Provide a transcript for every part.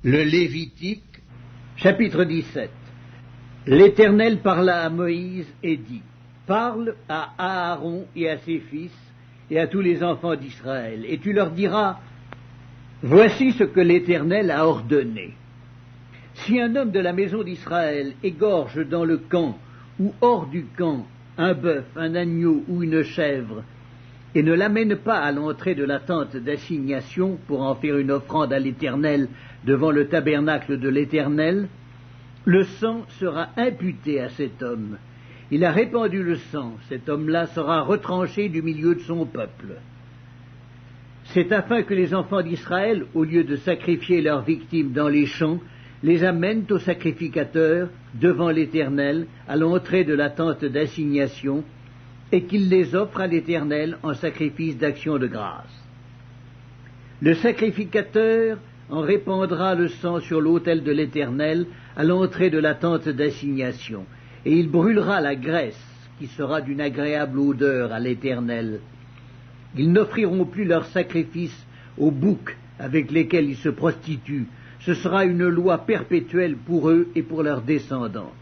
Le Lévitique, chapitre 17. L'Éternel parla à Moïse et dit, « Parle à Aaron et à ses fils et à tous les enfants d'Israël, et tu leur diras, « Voici ce que l'Éternel a ordonné. Si un homme de la maison d'Israël égorge dans le camp ou hors du camp un bœuf, un agneau ou une chèvre, et ne l'amène pas à l'entrée de la tente d'assignation pour en faire une offrande à l'Éternel devant le tabernacle de l'Éternel, le sang sera imputé à cet homme. Il a répandu le sang, cet homme-là sera retranché du milieu de son peuple. C'est afin que les enfants d'Israël, au lieu de sacrifier leurs victimes dans les champs, les amènent au sacrificateur devant l'Éternel à l'entrée de la tente d'assignation, et qu'il les offre à l'Éternel en sacrifice d'action de grâce. Le sacrificateur en répandra le sang sur l'autel de l'Éternel à l'entrée de la tente d'assignation, et il brûlera la graisse, qui sera d'une agréable odeur à l'Éternel. Ils n'offriront plus leur sacrifice aux boucs avec lesquels ils se prostituent. Ce sera une loi perpétuelle pour eux et pour leurs descendants.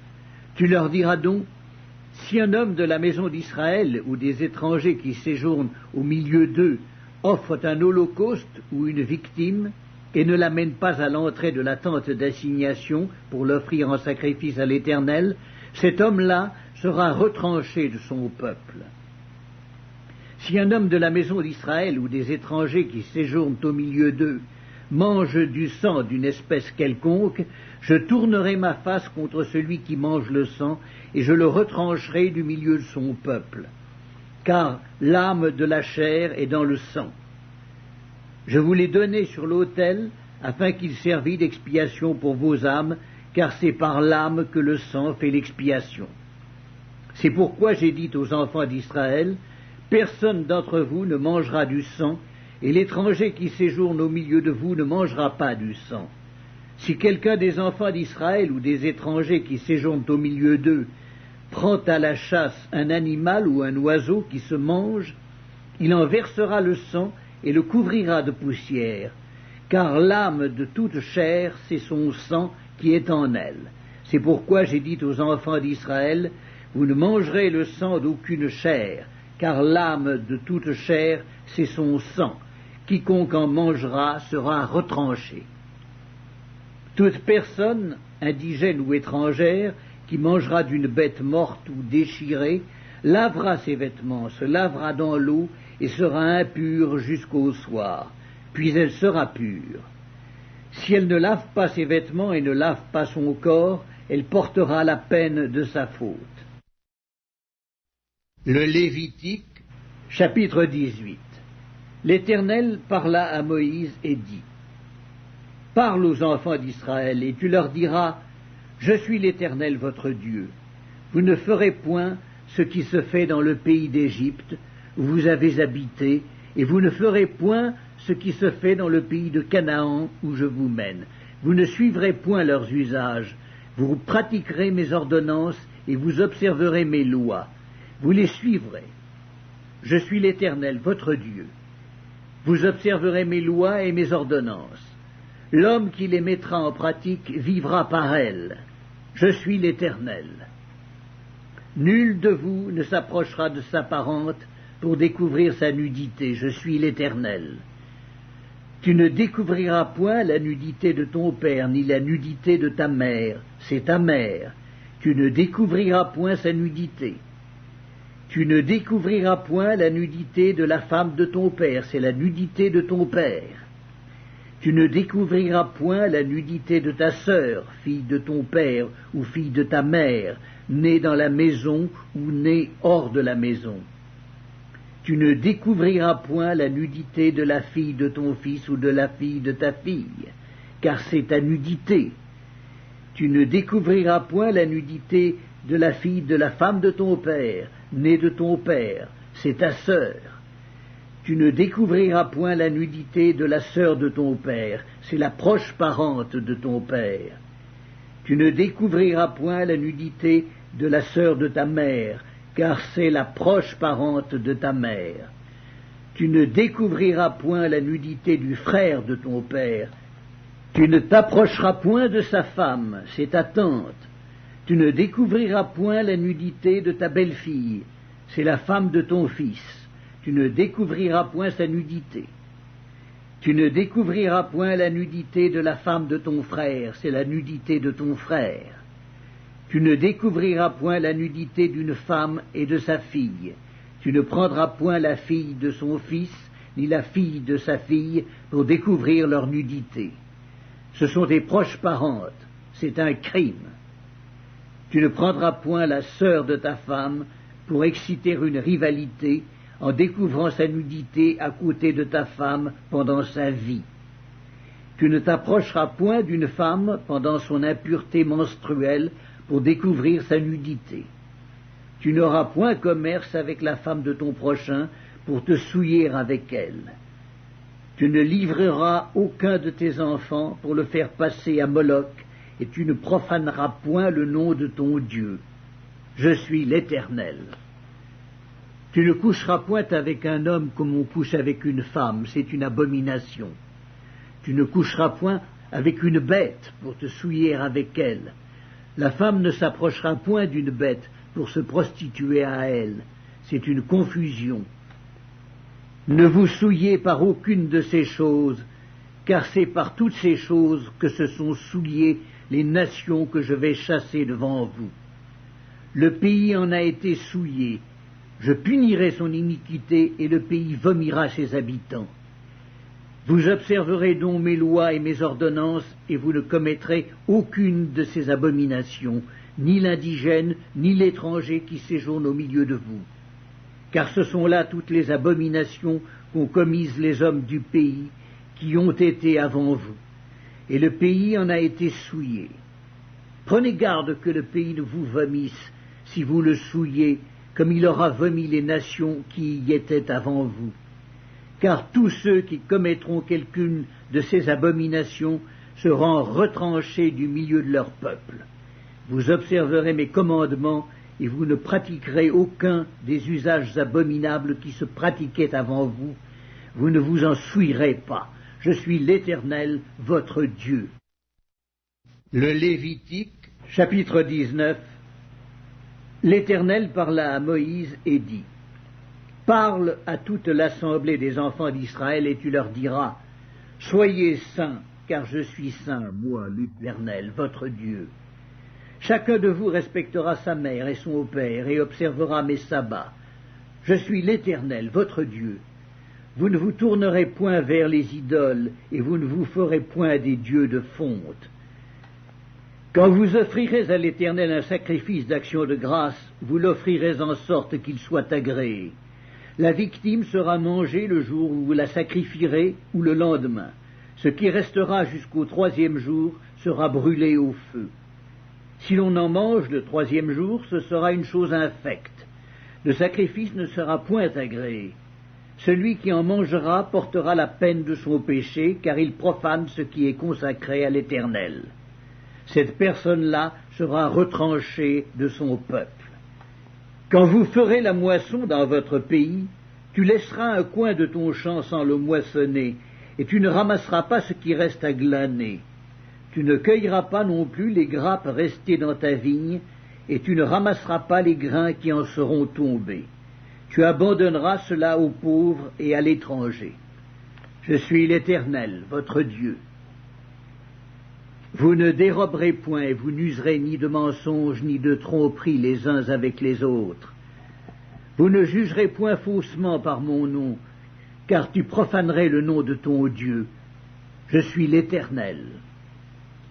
Tu leur diras donc, si un homme de la maison d'Israël ou des étrangers qui séjournent au milieu d'eux offre un holocauste ou une victime et ne l'amène pas à l'entrée de la tente d'assignation pour l'offrir en sacrifice à l'Éternel, cet homme-là sera retranché de son peuple. Si un homme de la maison d'Israël ou des étrangers qui séjournent au milieu d'eux mange du sang d'une espèce quelconque, je tournerai ma face contre celui qui mange le sang, et je le retrancherai du milieu de son peuple. Car l'âme de la chair est dans le sang. Je vous l'ai donné sur l'autel, afin qu'il servît d'expiation pour vos âmes, car c'est par l'âme que le sang fait l'expiation. C'est pourquoi j'ai dit aux enfants d'Israël, personne d'entre vous ne mangera du sang, et l'étranger qui séjourne au milieu de vous ne mangera pas du sang. Si quelqu'un des enfants d'Israël ou des étrangers qui séjournent au milieu d'eux prend à la chasse un animal ou un oiseau qui se mange, il en versera le sang et le couvrira de poussière, car l'âme de toute chair, c'est son sang qui est en elle. C'est pourquoi j'ai dit aux enfants d'Israël, vous ne mangerez le sang d'aucune chair, car l'âme de toute chair, c'est son sang. Quiconque en mangera sera retranché. Toute personne, indigène ou étrangère, qui mangera d'une bête morte ou déchirée, lavera ses vêtements, se lavera dans l'eau et sera impure jusqu'au soir, puis elle sera pure. Si elle ne lave pas ses vêtements et ne lave pas son corps, elle portera la peine de sa faute. Le Lévitique, chapitre 18. L'Éternel parla à Moïse et dit, « Parle aux enfants d'Israël, et tu leur diras, « Je suis l'Éternel votre Dieu. Vous ne ferez point ce qui se fait dans le pays d'Égypte, où vous avez habité, et vous ne ferez point ce qui se fait dans le pays de Canaan, où je vous mène. Vous ne suivrez point leurs usages. Vous pratiquerez mes ordonnances, et vous observerez mes lois. Vous les suivrez. Je suis l'Éternel votre Dieu. Vous observerez mes lois et mes ordonnances. L'homme qui les mettra en pratique vivra par elles. Je suis l'Éternel. Nul de vous ne s'approchera de sa parente pour découvrir sa nudité. Je suis l'Éternel. Tu ne découvriras point la nudité de ton père, ni la nudité de ta mère. C'est ta mère. Tu ne découvriras point sa nudité. Tu ne découvriras point la nudité de la femme de ton père, c'est la nudité de ton père. Tu ne découvriras point la nudité de ta sœur, fille de ton père ou fille de ta mère, née dans la maison ou née hors de la maison. Tu ne découvriras point la nudité de la fille de ton fils ou de la fille de ta fille, car c'est ta nudité. Tu ne découvriras point la nudité de la fille de la femme de ton père, née de ton père, c'est ta sœur. Tu ne découvriras point la nudité de la sœur de ton père, c'est la proche parente de ton père. Tu ne découvriras point la nudité de la sœur de ta mère, car c'est la proche parente de ta mère. Tu ne découvriras point la nudité du frère de ton père, Tu ne t'approcheras point de sa femme, c'est ta tante. Tu ne découvriras point la nudité de ta belle-fille, c'est la femme de ton fils. Tu ne découvriras point sa nudité. Tu ne découvriras point la nudité de la femme de ton frère, c'est la nudité de ton frère. Tu ne découvriras point la nudité d'une femme et de sa fille. Tu ne prendras point la fille de son fils, ni la fille de sa fille, pour découvrir leur nudité. Ce sont des proches parentes, c'est un crime. Tu ne prendras point la sœur de ta femme pour exciter une rivalité en découvrant sa nudité à côté de ta femme pendant sa vie. Tu ne t'approcheras point d'une femme pendant son impureté menstruelle pour découvrir sa nudité. Tu n'auras point commerce avec la femme de ton prochain pour te souiller avec elle. Tu ne livreras aucun de tes enfants pour le faire passer à Moloch, et tu ne profaneras point le nom de ton Dieu. Je suis l'Éternel. Tu ne coucheras point avec un homme comme on couche avec une femme, c'est une abomination. Tu ne coucheras point avec une bête pour te souiller avec elle. La femme ne s'approchera point d'une bête pour se prostituer à elle. C'est une confusion. Ne vous souillez par aucune de ces choses, car c'est par toutes ces choses que se sont souillées les nations que je vais chasser devant vous. Le pays en a été souillé. Je punirai son iniquité et le pays vomira ses habitants. Vous observerez donc mes lois et mes ordonnances, et vous ne commettrez aucune de ces abominations, ni l'indigène, ni l'étranger qui séjourne au milieu de vous. Car ce sont là toutes les abominations qu'ont commises les hommes du pays, qui ont été avant vous. Et le pays en a été souillé. Prenez garde que le pays ne vous vomisse, si vous le souillez, comme il aura vomi les nations qui y étaient avant vous. Car tous ceux qui commettront quelqu'une de ces abominations seront retranchés du milieu de leur peuple. Vous observerez mes commandements, et vous ne pratiquerez aucun des usages abominables qui se pratiquaient avant vous. Vous ne vous en souillerez pas. Je suis l'Éternel, votre Dieu. Le Lévitique, chapitre 19. L'Éternel parla à Moïse et dit: Parle à toute l'assemblée des enfants d'Israël et tu leur diras: Soyez saints, car je suis saint, moi l'Éternel, votre Dieu. Chacun de vous respectera sa mère et son père et observera mes sabbats. Je suis l'Éternel, votre Dieu. Vous ne vous tournerez point vers les idoles et vous ne vous ferez point des dieux de fonte. Quand vous offrirez à l'Éternel un sacrifice d'action de grâce, vous l'offrirez en sorte qu'il soit agréé. La victime sera mangée le jour où vous la sacrifierez ou le lendemain. Ce qui restera jusqu'au 3e jour sera brûlé au feu. Si l'on en mange le 3e jour, ce sera une chose infecte. Le sacrifice ne sera point agréé. Celui qui en mangera portera la peine de son péché, car il profane ce qui est consacré à l'Éternel. Cette personne-là sera retranchée de son peuple. Quand vous ferez la moisson dans votre pays, tu laisseras un coin de ton champ sans le moissonner, et tu ne ramasseras pas ce qui reste à glaner. Tu ne cueilleras pas non plus les grappes restées dans ta vigne, et tu ne ramasseras pas les grains qui en seront tombés. Tu abandonneras cela aux pauvres et à l'étranger. Je suis l'Éternel, votre Dieu. Vous ne déroberez point, et vous n'userez ni de mensonges ni de tromperies les uns avec les autres. Vous ne jugerez point faussement par mon nom, car tu profanerais le nom de ton Dieu. Je suis l'Éternel.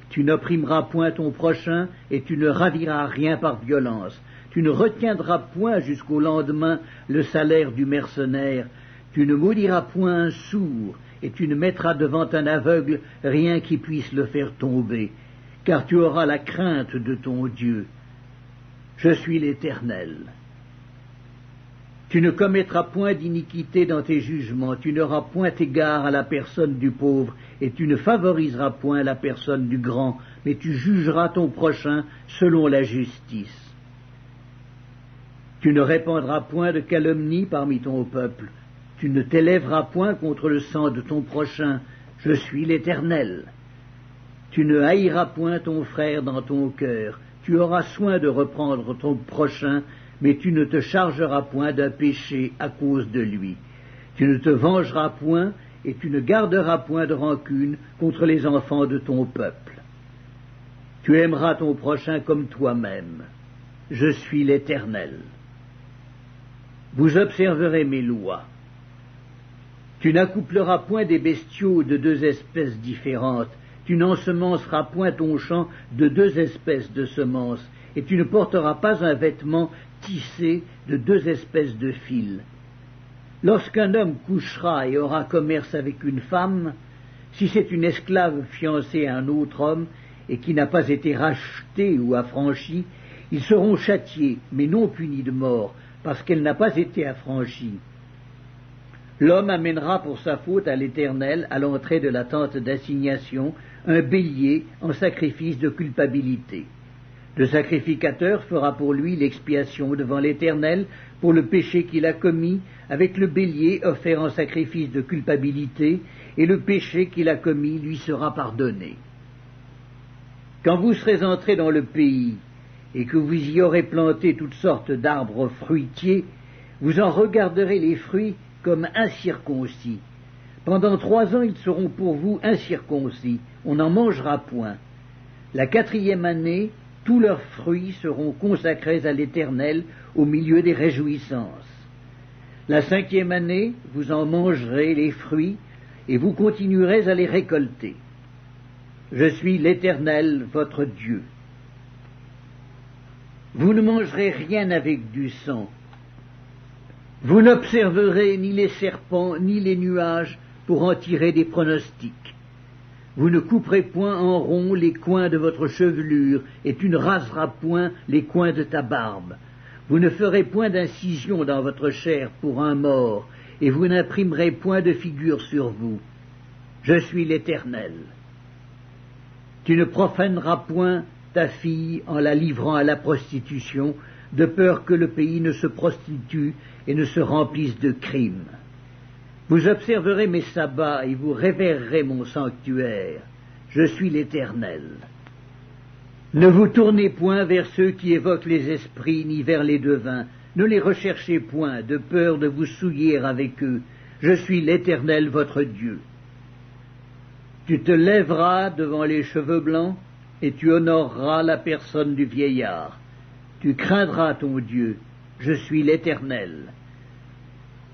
Tu n'opprimeras point ton prochain, et tu ne raviras rien par violence. Tu ne retiendras point jusqu'au lendemain le salaire du mercenaire. Tu ne maudiras point un sourd, et tu ne mettras devant un aveugle rien qui puisse le faire tomber, car tu auras la crainte de ton Dieu. Je suis l'Éternel. Tu ne commettras point d'iniquité dans tes jugements, tu n'auras point égard à la personne du pauvre, et tu ne favoriseras point la personne du grand, mais tu jugeras ton prochain selon la justice. Tu ne répandras point de calomnie parmi ton peuple, tu ne t'élèveras point contre le sang de ton prochain, je suis l'Éternel. Tu ne haïras point ton frère dans ton cœur. Tu auras soin de reprendre ton prochain, mais tu ne te chargeras point d'un péché à cause de lui. Tu ne te vengeras point, et tu ne garderas point de rancune contre les enfants de ton peuple. Tu aimeras ton prochain comme toi-même. Je suis l'Éternel. Vous observerez mes lois. Tu n'accoupleras point des bestiaux de deux espèces différentes. Tu n'ensemenceras point ton champ de deux espèces de semences, et tu ne porteras pas un vêtement tissé de deux espèces de fils. Lorsqu'un homme couchera et aura commerce avec une femme, si c'est une esclave fiancée à un autre homme, et qui n'a pas été rachetée ou affranchie, ils seront châtiés, mais non punis de mort, parce qu'elle n'a pas été affranchie. L'homme amènera pour sa faute à l'Éternel, à l'entrée de la tente d'assignation, un bélier en sacrifice de culpabilité. Le sacrificateur fera pour lui l'expiation devant l'Éternel pour le péché qu'il a commis, avec le bélier offert en sacrifice de culpabilité, et le péché qu'il a commis lui sera pardonné. Quand vous serez entrés dans le pays, et que vous y aurez planté toutes sortes d'arbres fruitiers, vous en regarderez les fruits comme incirconcis. Pendant 3 ans, ils seront pour vous incirconcis, on n'en mangera point. La 4e année, tous leurs fruits seront consacrés à l'Éternel au milieu des réjouissances. La 5e année, vous en mangerez les fruits, et vous continuerez à les récolter. Je suis l'Éternel, votre Dieu. Vous ne mangerez rien avec du sang. Vous n'observerez ni les serpents, ni les nuages, pour en tirer des pronostics. Vous ne couperez point en rond les coins de votre chevelure, et tu ne raseras point les coins de ta barbe. Vous ne ferez point d'incision dans votre chair pour un mort, et vous n'imprimerez point de figure sur vous. Je suis l'Éternel. Tu ne profaneras point ta fille en la livrant à la prostitution, de peur que le pays ne se prostitue et ne se remplisse de crimes. Vous observerez mes sabbats et vous révérerez mon sanctuaire. Je suis l'Éternel. Ne vous tournez point vers ceux qui évoquent les esprits, ni vers les devins. Ne les recherchez point, de peur de vous souiller avec eux. Je suis l'Éternel votre Dieu. Tu te lèveras devant les cheveux blancs, et tu honoreras la personne du vieillard. Tu craindras ton Dieu. Je suis l'Éternel.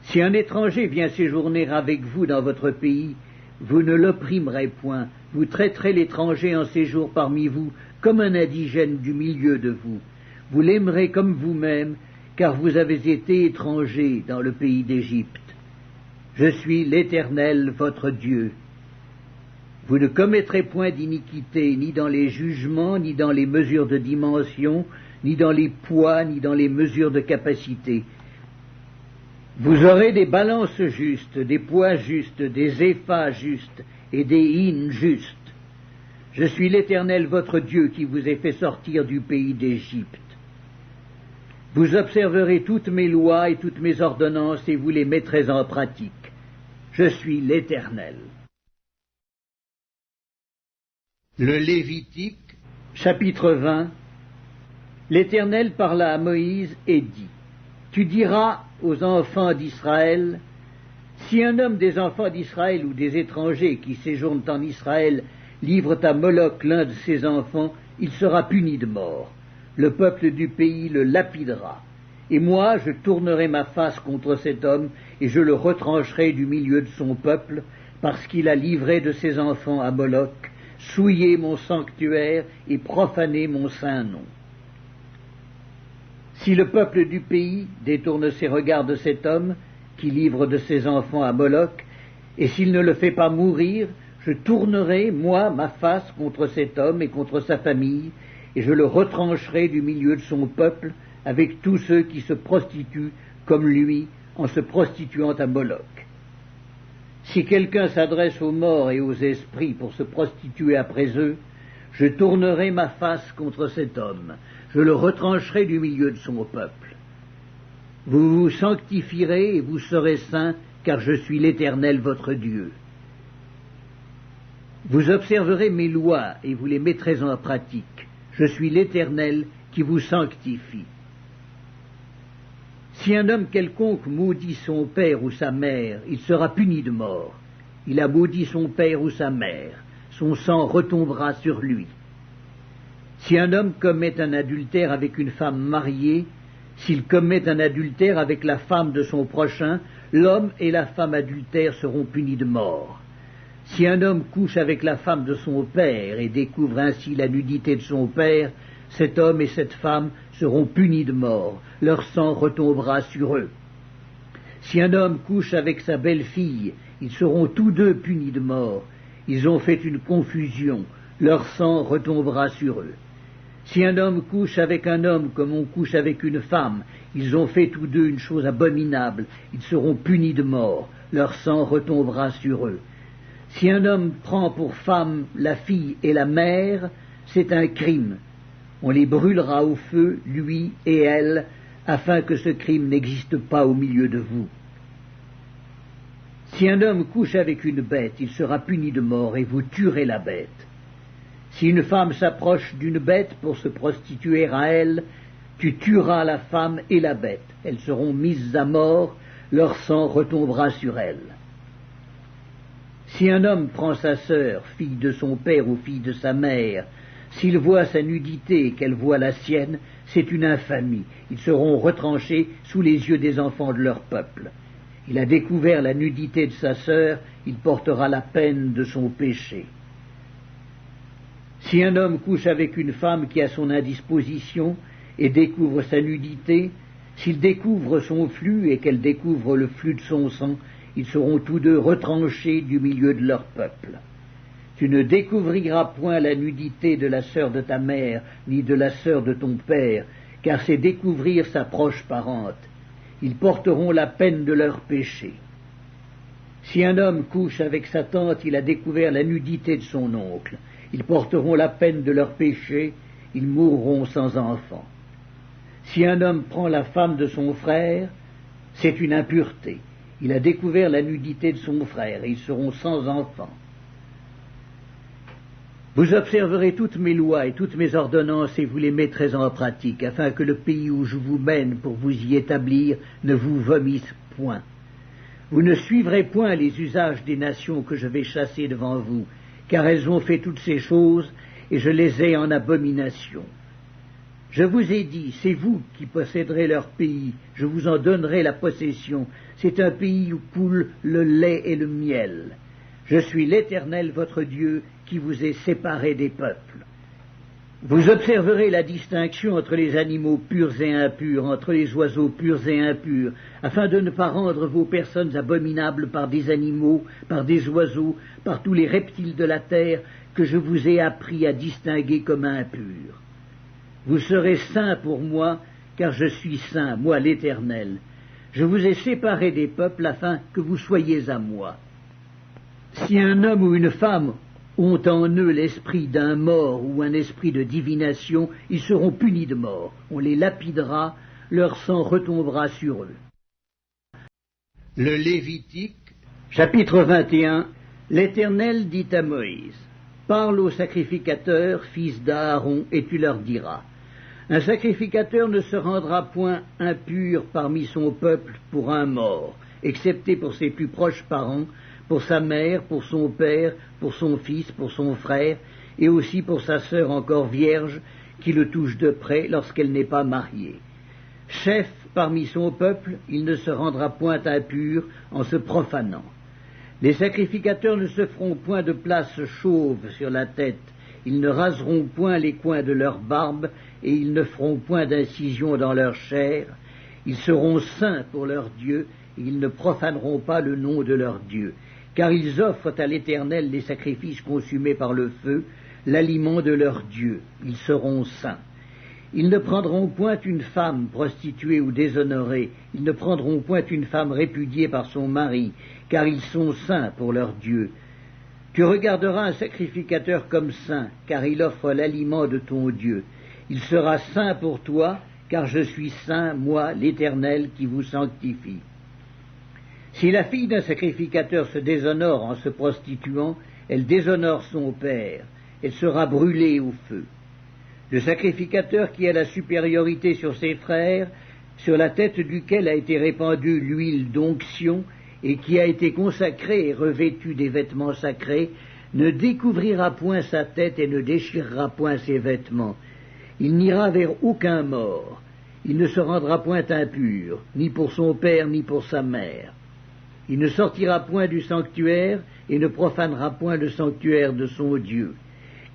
Si un étranger vient séjourner avec vous dans votre pays, vous ne l'opprimerez point. Vous traiterez l'étranger en séjour parmi vous comme un indigène du milieu de vous. Vous l'aimerez comme vous-même, car vous avez été étranger dans le pays d'Égypte. Je suis l'Éternel, votre Dieu. Vous ne commettrez point d'iniquité, ni dans les jugements, ni dans les mesures de dimension, ni dans les poids, ni dans les mesures de capacité. Vous aurez des balances justes, des poids justes, des éphas justes et des hins justes. Je suis l'Éternel votre Dieu qui vous ai fait sortir du pays d'Égypte. Vous observerez toutes mes lois et toutes mes ordonnances et vous les mettrez en pratique. Je suis l'Éternel. Le Lévitique, chapitre 20. L'Éternel parla à Moïse et dit: Tu diras aux enfants d'Israël, si un homme des enfants d'Israël ou des étrangers qui séjournent en Israël livre à Moloch l'un de ses enfants, il sera puni de mort. Le peuple du pays le lapidera. Et moi, je tournerai ma face contre cet homme, et je le retrancherai du milieu de son peuple, parce qu'il a livré de ses enfants à Moloch, souillé mon sanctuaire et profané mon saint nom. Si le peuple du pays détourne ses regards de cet homme, qui livre de ses enfants à Moloch, et s'il ne le fait pas mourir, je tournerai, moi, ma face contre cet homme et contre sa famille, et je le retrancherai du milieu de son peuple, avec tous ceux qui se prostituent comme lui, en se prostituant à Moloch. Si quelqu'un s'adresse aux morts et aux esprits pour se prostituer après eux, je tournerai ma face contre cet homme, je le retrancherai du milieu de son peuple. Vous vous sanctifierez et vous serez saints, car je suis l'Éternel votre Dieu. Vous observerez mes lois et vous les mettrez en pratique. Je suis l'Éternel qui vous sanctifie. Si un homme quelconque maudit son père ou sa mère, il sera puni de mort. Il a maudit son père ou sa mère, son sang retombera sur lui. Si un homme commet un adultère avec une femme mariée, s'il commet un adultère avec la femme de son prochain, l'homme et la femme adultère seront punis de mort. Si un homme couche avec la femme de son père et découvre ainsi la nudité de son père, cet homme et cette femme seront punis de mort, leur sang retombera sur eux. Si un homme couche avec sa belle-fille, ils seront tous deux punis de mort. Ils ont fait une confusion, leur sang retombera sur eux. Si un homme couche avec un homme comme on couche avec une femme, ils ont fait tous deux une chose abominable, ils seront punis de mort, leur sang retombera sur eux. Si un homme prend pour femme la fille et la mère, c'est un crime. On les brûlera au feu, lui et elle, afin que ce crime n'existe pas au milieu de vous. Si un homme couche avec une bête, il sera puni de mort et vous tuerez la bête. Si une femme s'approche d'une bête pour se prostituer à elle, tu tueras la femme et la bête. Elles seront mises à mort, leur sang retombera sur elles. Si un homme prend sa sœur, fille de son père ou fille de sa mère, s'il voit sa nudité et qu'elle voit la sienne, c'est une infamie. Ils seront retranchés sous les yeux des enfants de leur peuple. Il a découvert la nudité de sa sœur, il portera la peine de son péché. Si un homme couche avec une femme qui a son indisposition et découvre sa nudité, s'il découvre son flux et qu'elle découvre le flux de son sang, ils seront tous deux retranchés du milieu de leur peuple. Tu ne découvriras point la nudité de la sœur de ta mère, ni de la sœur de ton père, car c'est découvrir sa proche parente. Ils porteront la peine de leur péché. Si un homme couche avec sa tante, il a découvert la nudité de son oncle. Ils porteront la peine de leur péché, ils mourront sans enfant. Si un homme prend la femme de son frère, c'est une impureté. Il a découvert la nudité de son frère, et ils seront sans enfant. Vous observerez toutes mes lois et toutes mes ordonnances et vous les mettrez en pratique, afin que le pays où je vous mène pour vous y établir ne vous vomisse point. Vous ne suivrez point les usages des nations que je vais chasser devant vous, car elles ont fait toutes ces choses, et je les ai en abomination. Je vous ai dit, c'est vous qui posséderez leur pays, je vous en donnerai la possession, c'est un pays où coule le lait et le miel. Je suis l'Éternel votre Dieu, qui vous ai séparé des peuples. Vous observerez la distinction entre les animaux purs et impurs, entre les oiseaux purs et impurs, afin de ne pas rendre vos personnes abominables par des animaux, par des oiseaux, par tous les reptiles de la terre que je vous ai appris à distinguer comme impurs. Vous serez saints pour moi, car je suis saint, moi l'Éternel. Je vous ai séparés des peuples afin que vous soyez à moi. Si un homme ou une femme ont en eux l'esprit d'un mort ou un esprit de divination, ils seront punis de mort. On les lapidera, leur sang retombera sur eux. Le Lévitique, chapitre 21. L'Éternel dit à Moïse, « Parle aux sacrificateurs, fils d'Aaron, et tu leur diras, « Un sacrificateur ne se rendra point impur parmi son peuple pour un mort, excepté pour ses plus proches parents, pour sa mère, pour son père, pour son fils, pour son frère, et aussi pour sa sœur encore vierge, qui le touche de près lorsqu'elle n'est pas mariée. Chef parmi son peuple, il ne se rendra point impur en se profanant. Les sacrificateurs ne se feront point de place chauve sur la tête, ils ne raseront point les coins de leur barbe, et ils ne feront point d'incision dans leur chair. Ils seront saints pour leur Dieu, et ils ne profaneront pas le nom de leur Dieu. Car ils offrent à l'Éternel les sacrifices consumés par le feu, l'aliment de leur Dieu. Ils seront saints. Ils ne prendront point une femme prostituée ou déshonorée, ils ne prendront point une femme répudiée par son mari, car ils sont saints pour leur Dieu. Tu regarderas un sacrificateur comme saint, car il offre l'aliment de ton Dieu. Il sera saint pour toi, car je suis saint, moi, l'Éternel, qui vous sanctifie. Si la fille d'un sacrificateur se déshonore en se prostituant, elle déshonore son père, elle sera brûlée au feu. Le sacrificateur qui a la supériorité sur ses frères, sur la tête duquel a été répandue l'huile d'onction, et qui a été consacré et revêtu des vêtements sacrés, ne découvrira point sa tête et ne déchirera point ses vêtements. Il n'ira vers aucun mort. Il ne se rendra point impur, ni pour son père, ni pour sa mère. Il ne sortira point du sanctuaire et ne profanera point le sanctuaire de son Dieu,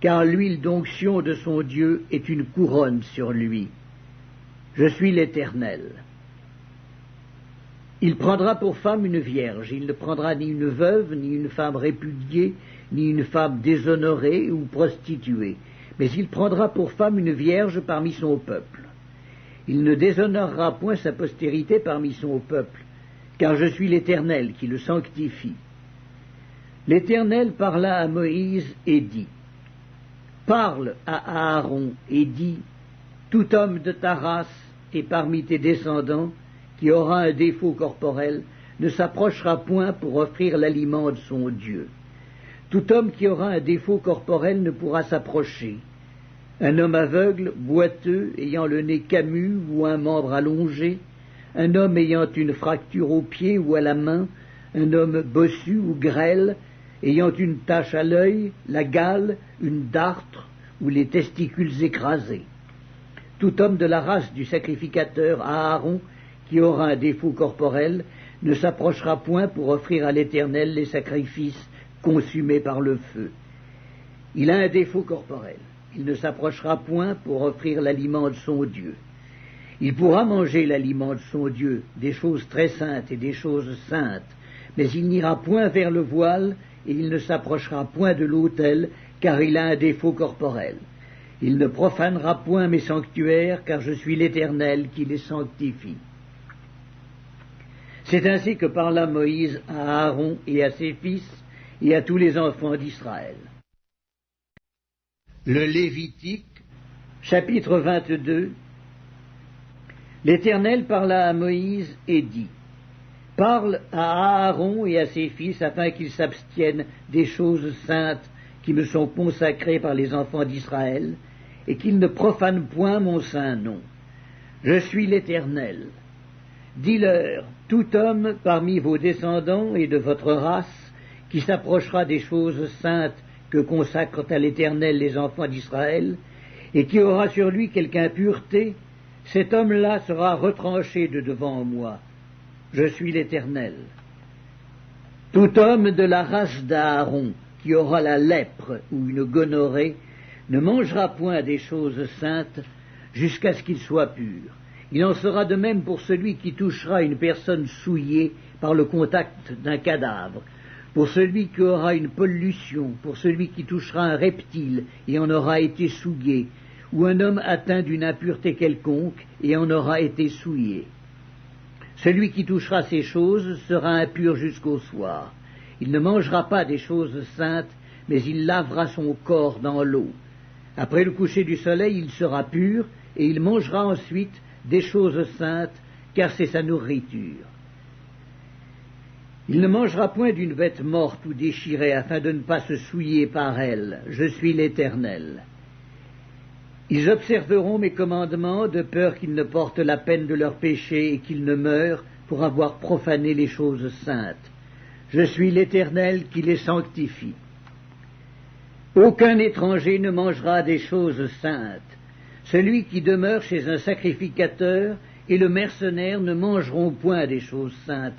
car l'huile d'onction de son Dieu est une couronne sur lui. Je suis l'Éternel. Il prendra pour femme une vierge, il ne prendra ni une veuve, ni une femme répudiée, ni une femme déshonorée ou prostituée, mais il prendra pour femme une vierge parmi son peuple. Il ne déshonorera point sa postérité parmi son peuple, car je suis l'Éternel qui le sanctifie. L'Éternel parla à Moïse et dit, « Parle à Aaron et dis, tout homme de ta race et parmi tes descendants, qui aura un défaut corporel, ne s'approchera point pour offrir l'aliment de son Dieu. Tout homme qui aura un défaut corporel ne pourra s'approcher. Un homme aveugle, boiteux, ayant le nez camus ou un membre allongé, un homme ayant une fracture au pied ou à la main, un homme bossu ou grêle, ayant une tache à l'œil, la gale, une dartre ou les testicules écrasés. Tout homme de la race du sacrificateur Aaron, qui aura un défaut corporel, ne s'approchera point pour offrir à l'Éternel les sacrifices consumés par le feu. Il a un défaut corporel. Il ne s'approchera point pour offrir l'aliment de son Dieu. Il pourra manger l'aliment de son Dieu, des choses très saintes et des choses saintes, mais il n'ira point vers le voile et il ne s'approchera point de l'autel, car il a un défaut corporel. Il ne profanera point mes sanctuaires, car je suis l'Éternel qui les sanctifie. C'est ainsi que parla Moïse à Aaron et à ses fils et à tous les enfants d'Israël. Le Lévitique, chapitre 22. L'Éternel parla à Moïse et dit, « Parle à Aaron et à ses fils afin qu'ils s'abstiennent des choses saintes qui me sont consacrées par les enfants d'Israël et qu'ils ne profanent point mon saint nom. Je suis l'Éternel. Dis-leur, tout homme parmi vos descendants et de votre race qui s'approchera des choses saintes que consacrent à l'Éternel les enfants d'Israël, et qui aura sur lui quelque impureté, cet homme-là sera retranché de devant moi. Je suis l'Éternel. Tout homme de la race d'Aaron qui aura la lèpre ou une gonorrhée ne mangera point des choses saintes jusqu'à ce qu'il soit pur. Il en sera de même pour celui qui touchera une personne souillée par le contact d'un cadavre, pour celui qui aura une pollution, pour celui qui touchera un reptile et en aura été souillé, ou un homme atteint d'une impureté quelconque et en aura été souillé. Celui qui touchera ces choses sera impur jusqu'au soir. Il ne mangera pas des choses saintes, mais il lavera son corps dans l'eau. Après le coucher du soleil, il sera pur, et il mangera ensuite des choses saintes, car c'est sa nourriture. Il ne mangera point d'une bête morte ou déchirée, afin de ne pas se souiller par elle. Je suis l'Éternel. Ils observeront mes commandements, de peur qu'ils ne portent la peine de leur péché et qu'ils ne meurent pour avoir profané les choses saintes. Je suis l'Éternel qui les sanctifie. Aucun étranger ne mangera des choses saintes. Celui qui demeure chez un sacrificateur et le mercenaire ne mangeront point des choses saintes.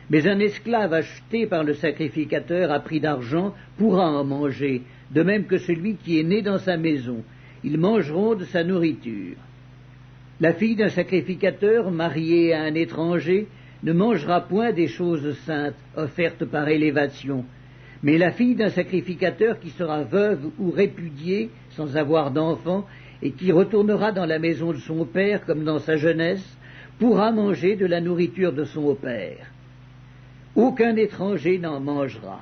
Mais un esclave acheté par le sacrificateur à prix d'argent pourra en manger, de même que celui qui est né dans sa maison. Ils mangeront de sa nourriture. La fille d'un sacrificateur mariée à un étranger ne mangera point des choses saintes offertes par élévation. Mais la fille d'un sacrificateur qui sera veuve ou répudiée sans avoir d'enfant et qui retournera dans la maison de son père comme dans sa jeunesse pourra manger de la nourriture de son père. Aucun étranger n'en mangera.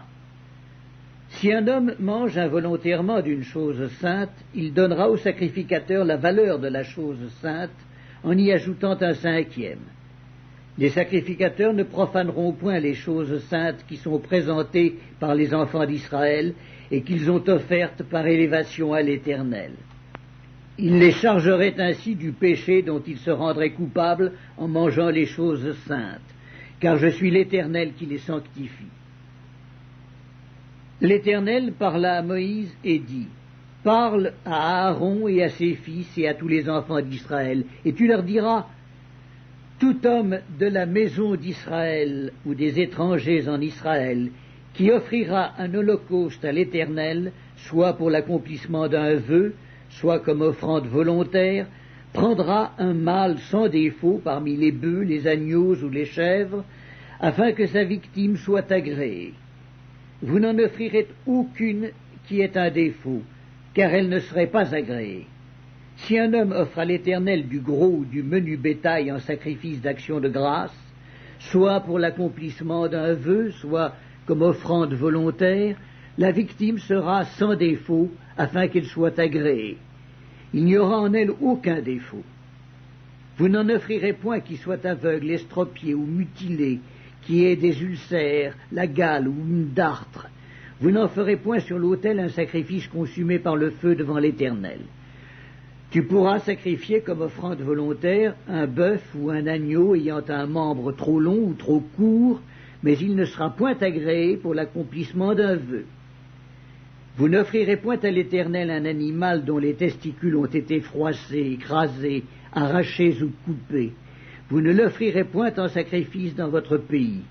Si un homme mange involontairement d'une chose sainte, il donnera au sacrificateur la valeur de la chose sainte en y ajoutant un cinquième. Les sacrificateurs ne profaneront point les choses saintes qui sont présentées par les enfants d'Israël et qu'ils ont offertes par élévation à l'Éternel. Ils les chargeraient ainsi du péché dont ils se rendraient coupables en mangeant les choses saintes, car je suis l'Éternel qui les sanctifie. L'Éternel parla à Moïse et dit, « Parle à Aaron et à ses fils et à tous les enfants d'Israël, et tu leur diras, tout homme de la maison d'Israël ou des étrangers en Israël qui offrira un holocauste à l'Éternel, soit pour l'accomplissement d'un vœu, soit comme offrande volontaire, prendra un mâle sans défaut parmi les bœufs, les agneaux ou les chèvres, afin que sa victime soit agréée. Vous n'en offrirez aucune qui ait un défaut, car elle ne serait pas agréée. Si un homme offre à l'Éternel du gros ou du menu bétail en sacrifice d'action de grâce, soit pour l'accomplissement d'un vœu, soit comme offrande volontaire, la victime sera sans défaut, afin qu'elle soit agréée. Il n'y aura en elle aucun défaut. Vous n'en offrirez point qui soit aveugle, estropié ou mutilé, qui ait des ulcères, la gale ou une dartre. Vous n'en ferez point sur l'autel un sacrifice consumé par le feu devant l'Éternel. Tu pourras sacrifier comme offrande volontaire un bœuf ou un agneau ayant un membre trop long ou trop court, mais il ne sera point agréé pour l'accomplissement d'un vœu. Vous n'offrirez point à l'Éternel un animal dont les testicules ont été froissés, écrasés, arrachés ou coupés. Vous ne l'offrirez point en sacrifice dans votre pays.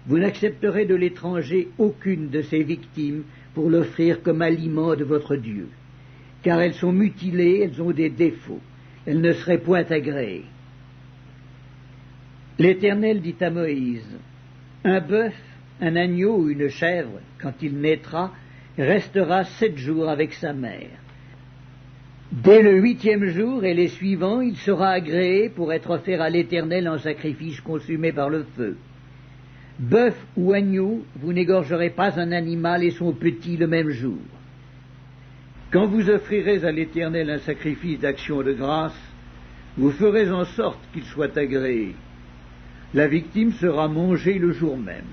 Vous n'accepterez de l'étranger aucune de ses victimes pour l'offrir comme aliment de votre Dieu. Car elles sont mutilées, elles ont des défauts, elles ne seraient point agréées. L'Éternel dit à Moïse, un bœuf, un agneau ou une chèvre, quand il naîtra, restera 7 jours avec sa mère. Dès le 8e jour et les suivants, il sera agréé pour être offert à l'Éternel en sacrifice consumé par le feu. Bœuf ou agneau, vous n'égorgerez pas un animal et son petit le même jour. Quand vous offrirez à l'Éternel un sacrifice d'action de grâce, vous ferez en sorte qu'il soit agréé. La victime sera mangée le jour même.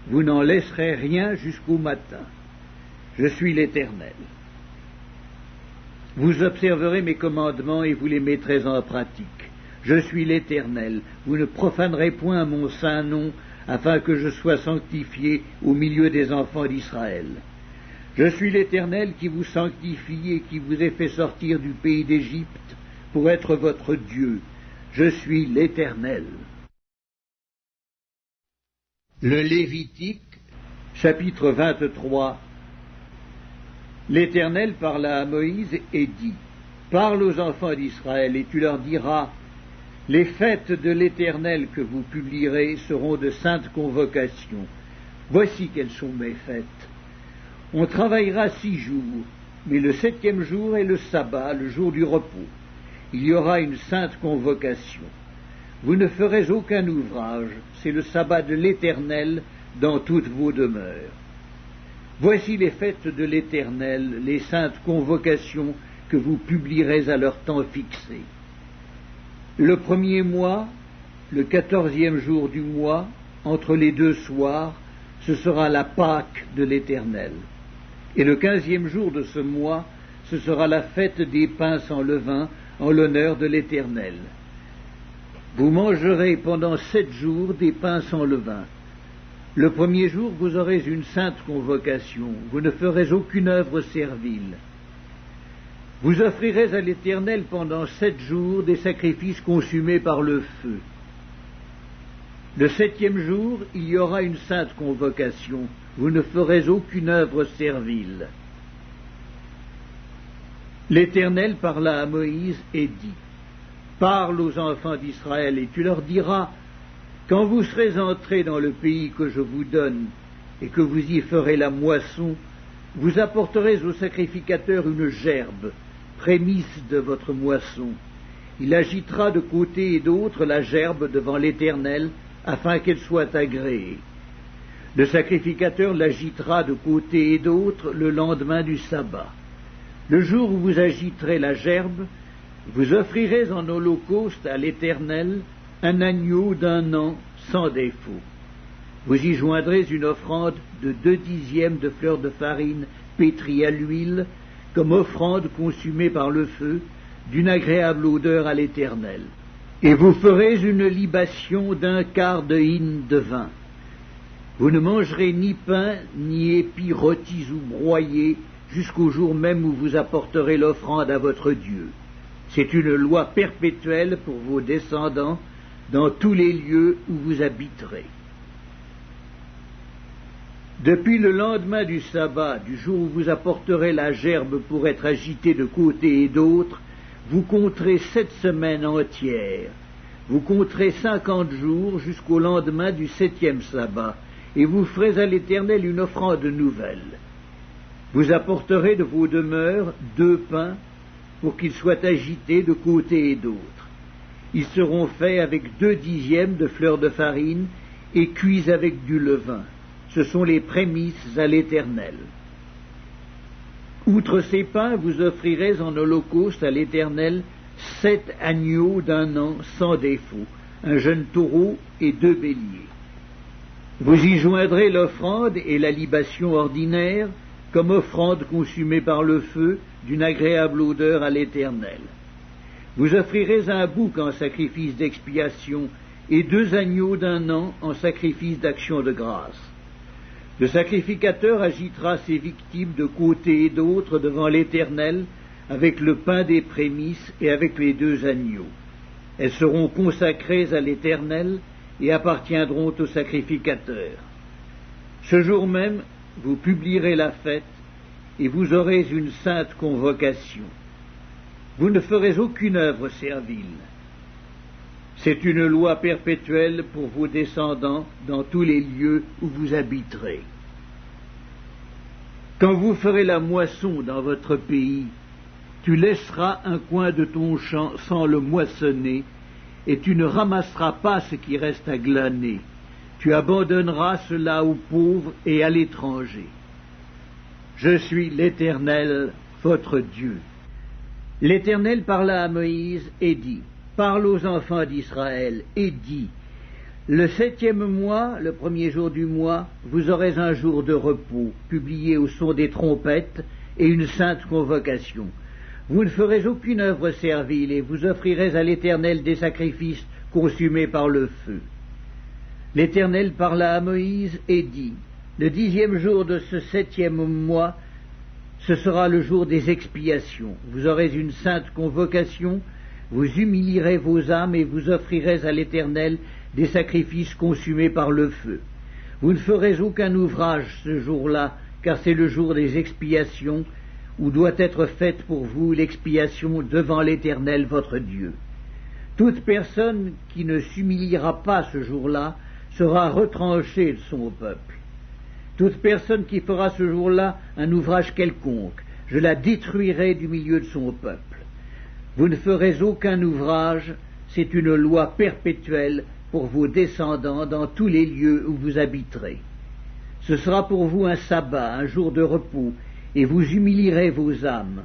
Vous n'en laisserez rien jusqu'au matin. Je suis l'Éternel. Vous observerez mes commandements et vous les mettrez en pratique. Je suis l'Éternel. Vous ne profanerez point mon saint nom, afin que je sois sanctifié au milieu des enfants d'Israël. Je suis l'Éternel qui vous sanctifie et qui vous ai fait sortir du pays d'Égypte pour être votre Dieu. Je suis l'Éternel. Le Lévitique, chapitre 23. L'Éternel parla à Moïse et dit, « Parle aux enfants d'Israël et tu leur diras, les fêtes de l'Éternel que vous publierez seront de saintes convocations. Voici quelles sont mes fêtes. On travaillera 6 jours, mais le 7e jour est le sabbat, le jour du repos. Il y aura une sainte convocation. Vous ne ferez aucun ouvrage, c'est le sabbat de l'Éternel dans toutes vos demeures. Voici les fêtes de l'Éternel, les saintes convocations que vous publierez à leur temps fixé. Le 1er mois, le 14e jour du mois, entre les 2 soirs, ce sera la Pâque de l'Éternel. Et le 15e jour de ce mois, ce sera la fête des pains sans levain, en l'honneur de l'Éternel. Vous mangerez pendant 7 jours des pains sans levain. Le 1er jour, vous aurez une sainte convocation. Vous ne ferez aucune œuvre servile. Vous offrirez à l'Éternel pendant 7 jours des sacrifices consumés par le feu. Le 7e jour, il y aura une sainte convocation. Vous ne ferez aucune œuvre servile. L'Éternel parla à Moïse et dit, « Parle aux enfants d'Israël et tu leur diras, quand vous serez entrés dans le pays que je vous donne et que vous y ferez la moisson, vous apporterez au sacrificateur une gerbe, prémisse de votre moisson. Il agitera de côté et d'autre la gerbe devant l'Éternel, afin qu'elle soit agréée. Le sacrificateur l'agitera de côté et d'autre le lendemain du sabbat. Le jour où vous agiterez la gerbe, vous offrirez en holocauste à l'Éternel un agneau d'un an sans défaut. Vous y joindrez une offrande de 2/10 de fleur de farine pétrie à l'huile, comme offrande consumée par le feu, d'une agréable odeur à l'Éternel. Et vous ferez une libation d'1/4 de hin de vin. Vous ne mangerez ni pain, ni épis rôtis ou broyés, jusqu'au jour même où vous apporterez l'offrande à votre Dieu. C'est une loi perpétuelle pour vos descendants dans tous les lieux où vous habiterez. Depuis le lendemain du sabbat, du jour où vous apporterez la gerbe pour être agitée de côté et d'autre, vous compterez 7 semaines entières. Vous compterez 50 jours jusqu'au lendemain du 7e sabbat, et vous ferez à l'Éternel une offrande nouvelle. Vous apporterez de vos demeures 2 pains pour qu'ils soient agités de côté et d'autre. Ils seront faits avec 2/10 de fleur de farine et cuits avec du levain. Ce sont les prémices à l'Éternel. Outre ces pains, vous offrirez en holocauste à l'Éternel 7 agneaux d'un an sans défaut, un jeune taureau et 2 béliers. Vous y joindrez l'offrande et la libation ordinaire, comme offrande consumée par le feu, d'une agréable odeur à l'Éternel. Vous offrirez un bouc en sacrifice d'expiation et 2 agneaux d'un an en sacrifice d'action de grâce. Le sacrificateur agitera ses victimes de côté et d'autre devant l'Éternel avec le pain des prémices et avec les 2 agneaux. Elles seront consacrées à l'Éternel et appartiendront au sacrificateur. Ce jour même, vous publierez la fête et vous aurez une sainte convocation. Vous ne ferez aucune œuvre servile. C'est une loi perpétuelle pour vos descendants dans tous les lieux où vous habiterez. Quand vous ferez la moisson dans votre pays, tu laisseras un coin de ton champ sans le moissonner, et tu ne ramasseras pas ce qui reste à glaner. Tu abandonneras cela aux pauvres et à l'étranger. Je suis l'Éternel, votre Dieu. L'Éternel parla à Moïse et dit, parle aux enfants d'Israël et dis, le 7e mois, le 1er jour du mois, vous aurez un jour de repos, publié au son des trompettes, et une sainte convocation. Vous ne ferez aucune œuvre servile, et vous offrirez à l'Éternel des sacrifices consumés par le feu. L'Éternel parla à Moïse et dit, le 10e jour de ce 7e mois, ce sera le jour des expiations. Vous aurez une sainte convocation, vous humilierez vos âmes et vous offrirez à l'Éternel des sacrifices consumés par le feu. Vous ne ferez aucun ouvrage ce jour-là, car c'est le jour des expiations, où doit être faite pour vous l'expiation devant l'Éternel votre Dieu. Toute personne qui ne s'humiliera pas ce jour-là sera retranchée de son peuple. Toute personne qui fera ce jour-là un ouvrage quelconque, je la détruirai du milieu de son peuple. Vous ne ferez aucun ouvrage, c'est une loi perpétuelle pour vos descendants dans tous les lieux où vous habiterez. Ce sera pour vous un sabbat, un jour de repos, et vous humilierez vos âmes.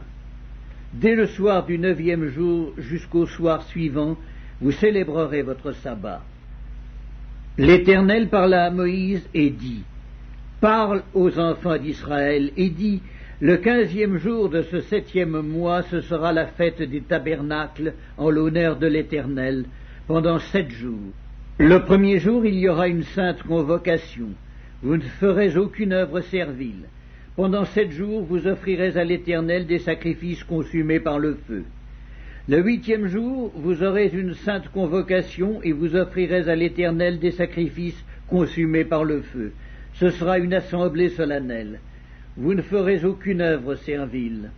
Dès le soir du 9e jour jusqu'au soir suivant, vous célébrerez votre sabbat. L'Éternel parla à Moïse et dit, parle aux enfants d'Israël et dis, le 15e jour de ce 7e mois, ce sera la fête des tabernacles en l'honneur de l'Éternel, pendant 7 jours. Le 1er jour, il y aura une sainte convocation. Vous ne ferez aucune œuvre servile. Pendant 7 jours, vous offrirez à l'Éternel des sacrifices consumés par le feu. Le 8e jour, vous aurez une sainte convocation et vous offrirez à l'Éternel des sacrifices consumés par le feu. Ce sera une assemblée solennelle. Vous ne ferez aucune œuvre servile.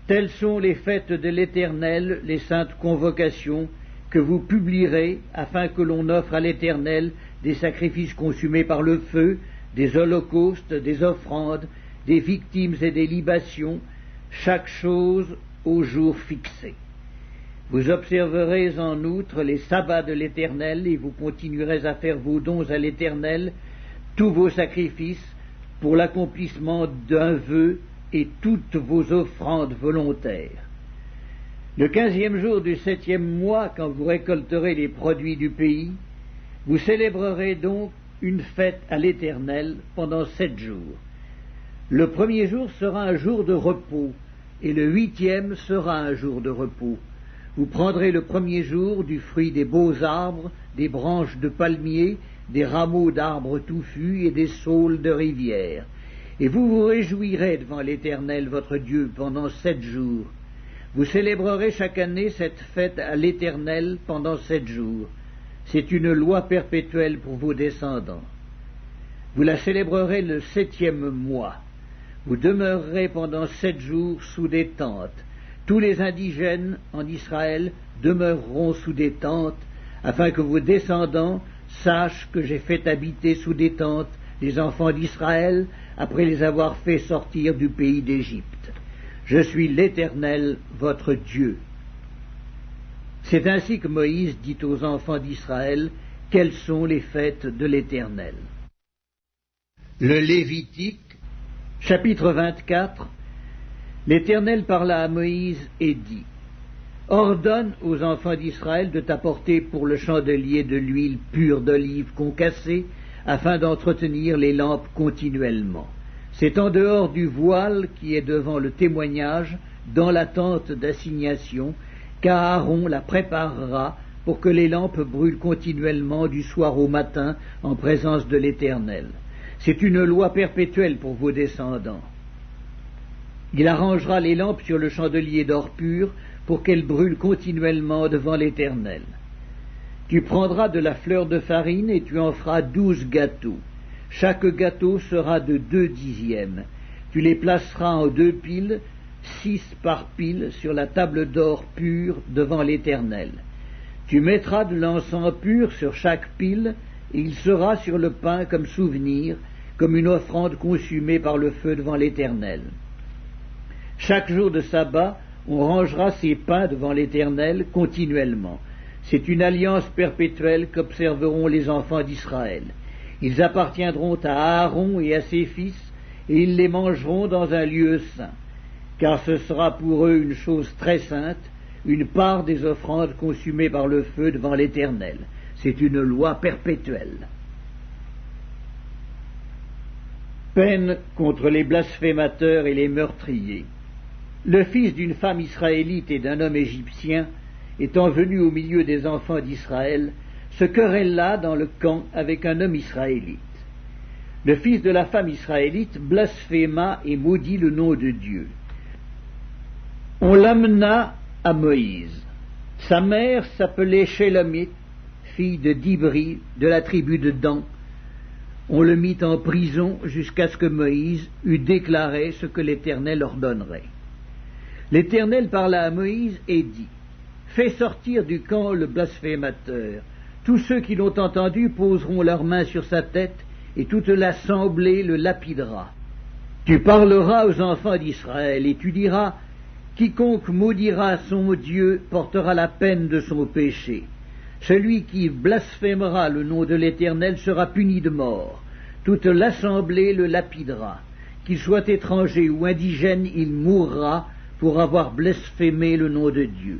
Telles sont les fêtes de l'Éternel, les saintes convocations, que vous publierez, afin que l'on offre à l'Éternel des sacrifices consumés par le feu, des holocaustes, des offrandes, des victimes et des libations, chaque chose au jour fixé. Vous observerez en outre les sabbats de l'Éternel, et vous continuerez à faire vos dons à l'Éternel, tous vos sacrifices, pour l'accomplissement d'un vœu et toutes vos offrandes volontaires. Le 15e jour du 7e mois, quand vous récolterez les produits du pays, vous célébrerez donc une fête à l'Éternel pendant 7 jours. Le 1er jour sera un jour de repos, et le 8e sera un jour de repos. Vous prendrez le 1er jour du fruit des beaux arbres, des branches de palmiers, des rameaux d'arbres touffus et des saules de rivière. Et vous vous réjouirez devant l'Éternel votre Dieu pendant 7 jours. Vous célébrerez chaque année cette fête à l'Éternel pendant 7 jours. C'est une loi perpétuelle pour vos descendants. Vous la célébrerez le 7e mois. Vous demeurerez pendant 7 jours sous des tentes. Tous les indigènes en Israël demeureront sous des tentes, afin que vos descendants sachent que j'ai fait habiter sous des tentes les enfants d'Israël après les avoir fait sortir du pays d'Égypte. Je suis l'Éternel, votre Dieu. C'est ainsi que Moïse dit aux enfants d'Israël quelles sont les fêtes de l'Éternel. Le Lévitique, chapitre 24. L'Éternel parla à Moïse et dit, « Ordonne aux enfants d'Israël de t'apporter pour le chandelier de l'huile pure d'olive concassée, afin d'entretenir les lampes continuellement. C'est en dehors du voile qui est devant le témoignage, dans la tente d'assignation, qu'Aaron la préparera pour que les lampes brûlent continuellement du soir au matin en présence de l'Éternel. C'est une loi perpétuelle pour vos descendants. Il arrangera les lampes sur le chandelier d'or pur pour qu'elles brûlent continuellement devant l'Éternel. Tu prendras de la fleur de farine et tu en feras 12 gâteaux. Chaque gâteau sera de 2 dixièmes. Tu les placeras en 2 piles, 6 par pile, sur la table d'or pur devant l'Éternel. Tu mettras de l'encens pur sur chaque pile, et il sera sur le pain comme souvenir, comme une offrande consumée par le feu devant l'Éternel. Chaque jour de sabbat, on rangera ces pains devant l'Éternel continuellement. C'est une alliance perpétuelle qu'observeront les enfants d'Israël. Ils appartiendront à Aaron et à ses fils, et ils les mangeront dans un lieu saint, car ce sera pour eux une chose très sainte, une part des offrandes consumées par le feu devant l'Éternel. C'est une loi perpétuelle. Peine contre les blasphémateurs et les meurtriers. Le fils d'une femme israélite et d'un homme égyptien, étant venu au milieu des enfants d'Israël, se querella dans le camp avec un homme israélite. Le fils de la femme israélite blasphéma et maudit le nom de Dieu. On l'amena à Moïse. Sa mère s'appelait Shélamith, fille de Dibri, de la tribu de Dan. On le mit en prison jusqu'à ce que Moïse eût déclaré ce que l'Éternel ordonnerait. L'Éternel parla à Moïse et dit, « Fais sortir du camp le blasphémateur. Tous ceux qui l'ont entendu poseront leurs mains sur sa tête, et toute l'assemblée le lapidera. Tu parleras aux enfants d'Israël, et tu diras, « Quiconque maudira son Dieu portera la peine de son péché. Celui qui blasphémera le nom de l'Éternel sera puni de mort. Toute l'assemblée le lapidera. Qu'il soit étranger ou indigène, il mourra pour avoir blasphémé le nom de Dieu.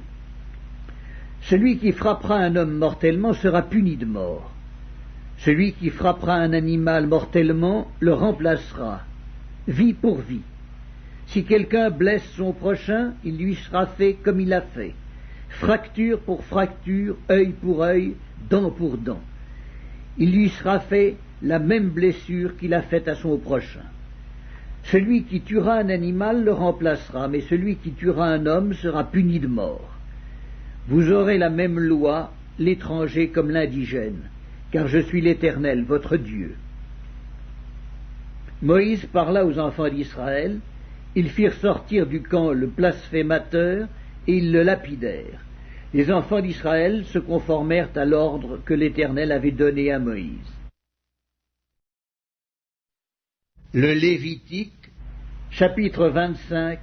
Celui qui frappera un homme mortellement sera puni de mort. Celui qui frappera un animal mortellement le remplacera, vie pour vie. Si quelqu'un blesse son prochain, il lui sera fait comme il a fait. Fracture pour fracture, œil pour œil, dent pour dent. Il lui sera fait la même blessure qu'il a faite à son prochain. Celui qui tuera un animal le remplacera, mais celui qui tuera un homme sera puni de mort. Vous aurez la même loi, l'étranger comme l'indigène, car je suis l'Éternel, votre Dieu. » Moïse parla aux enfants d'Israël, ils firent sortir du camp le blasphémateur, et ils le lapidèrent. Les enfants d'Israël se conformèrent à l'ordre que l'Éternel avait donné à Moïse. Le Lévitique, chapitre 25.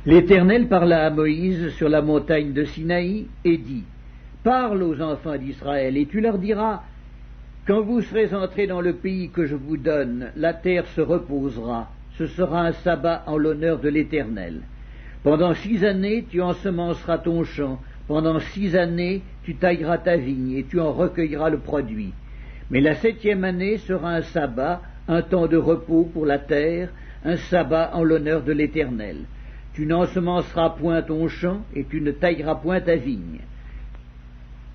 L'Éternel parla à Moïse sur la montagne de Sinaï et dit, « Parle aux enfants d'Israël, et tu leur diras, quand vous serez entrés dans le pays que je vous donne, la terre se reposera, ce sera un sabbat en l'honneur de l'Éternel. Pendant 6 années, tu ensemenceras ton champ. Pendant 6 années, tu tailleras ta vigne et tu en recueilleras le produit. Mais la 7e année sera un sabbat, un temps de repos pour la terre, un sabbat en l'honneur de l'Éternel. Tu n'ensemenceras point ton champ et tu ne tailleras point ta vigne.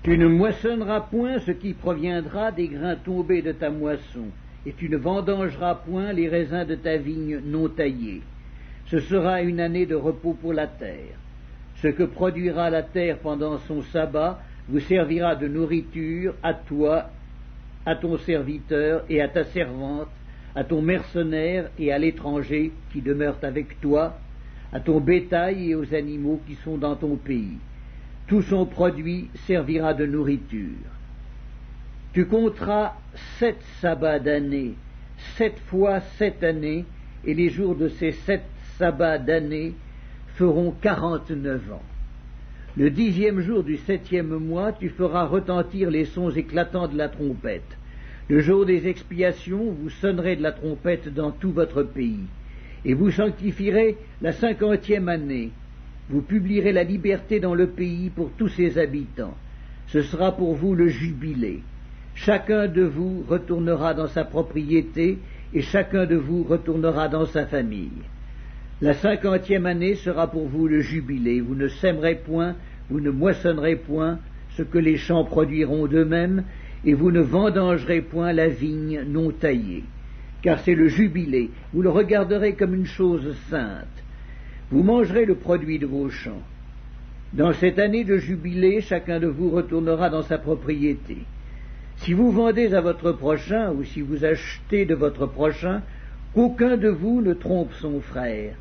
Tu ne moissonneras point ce qui proviendra des grains tombés de ta moisson, et tu ne vendangeras point les raisins de ta vigne non taillés. Ce sera une année de repos pour la terre. Ce que produira la terre pendant son sabbat vous servira de nourriture à toi, à ton serviteur et à ta servante, à ton mercenaire et à l'étranger qui demeure avec toi, à ton bétail et aux animaux qui sont dans ton pays. Tout son produit servira de nourriture. Tu compteras 7 sabbats d'année, 7 fois 7 années, et les jours de ces 7 sabbats d'année feront 49 ans. Le 10e jour du 7e mois, tu feras retentir les sons éclatants de la trompette. Le jour des expiations, vous sonnerez de la trompette dans tout votre pays. Et vous sanctifierez la 50e année. Vous publierez la liberté dans le pays pour tous ses habitants. Ce sera pour vous le jubilé. Chacun de vous retournera dans sa propriété, et chacun de vous retournera dans sa famille. La 50e année sera pour vous le jubilé. Vous ne sèmerez point, vous ne moissonnerez point ce que les champs produiront d'eux-mêmes, et vous ne vendangerez point la vigne non taillée. Car c'est le jubilé, vous le regarderez comme une chose sainte. Vous mangerez le produit de vos champs. Dans cette année de jubilé, chacun de vous retournera dans sa propriété. Si vous vendez à votre prochain, ou si vous achetez de votre prochain, qu'aucun de vous ne trompe son frère.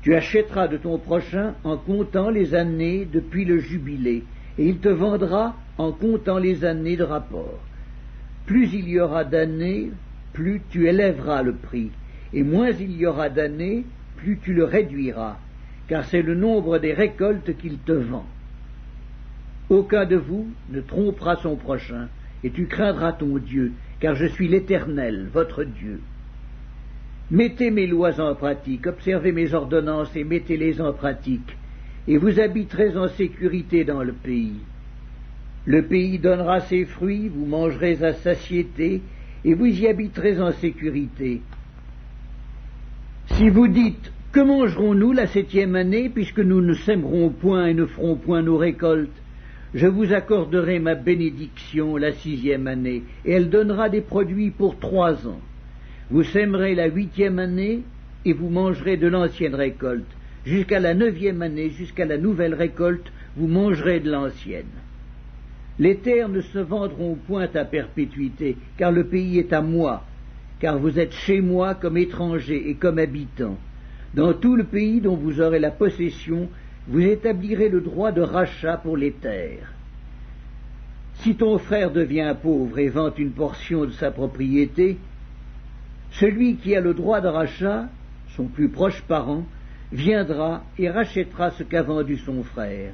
Tu achèteras de ton prochain en comptant les années depuis le jubilé, et il te vendra en comptant les années de rapport. Plus il y aura d'années, plus tu élèveras le prix, et moins il y aura d'années, plus tu le réduiras, car c'est le nombre des récoltes qu'il te vend. Aucun de vous ne trompera son prochain, et tu craindras ton Dieu, car je suis l'Éternel, votre Dieu. Mettez mes lois en pratique, observez mes ordonnances et mettez-les en pratique, et vous habiterez en sécurité dans le pays. Le pays donnera ses fruits, vous mangerez à satiété, et vous y habiterez en sécurité. Si vous dites, que mangerons-nous la 7e année, puisque nous ne sèmerons point et ne ferons point nos récoltes, je vous accorderai ma bénédiction la 6e année, et elle donnera des produits pour 3 ans. Vous sèmerez la 8e année, et vous mangerez de l'ancienne récolte. Jusqu'à la 9e année, jusqu'à la nouvelle récolte, vous mangerez de l'ancienne. Les terres ne se vendront point à perpétuité, car le pays est à moi, car vous êtes chez moi comme étrangers et comme habitants. Dans tout le pays dont vous aurez la possession, vous établirez le droit de rachat pour les terres. Si ton frère devient pauvre et vend une portion de sa propriété, celui qui a le droit de rachat, son plus proche parent, viendra et rachètera ce qu'a vendu son frère.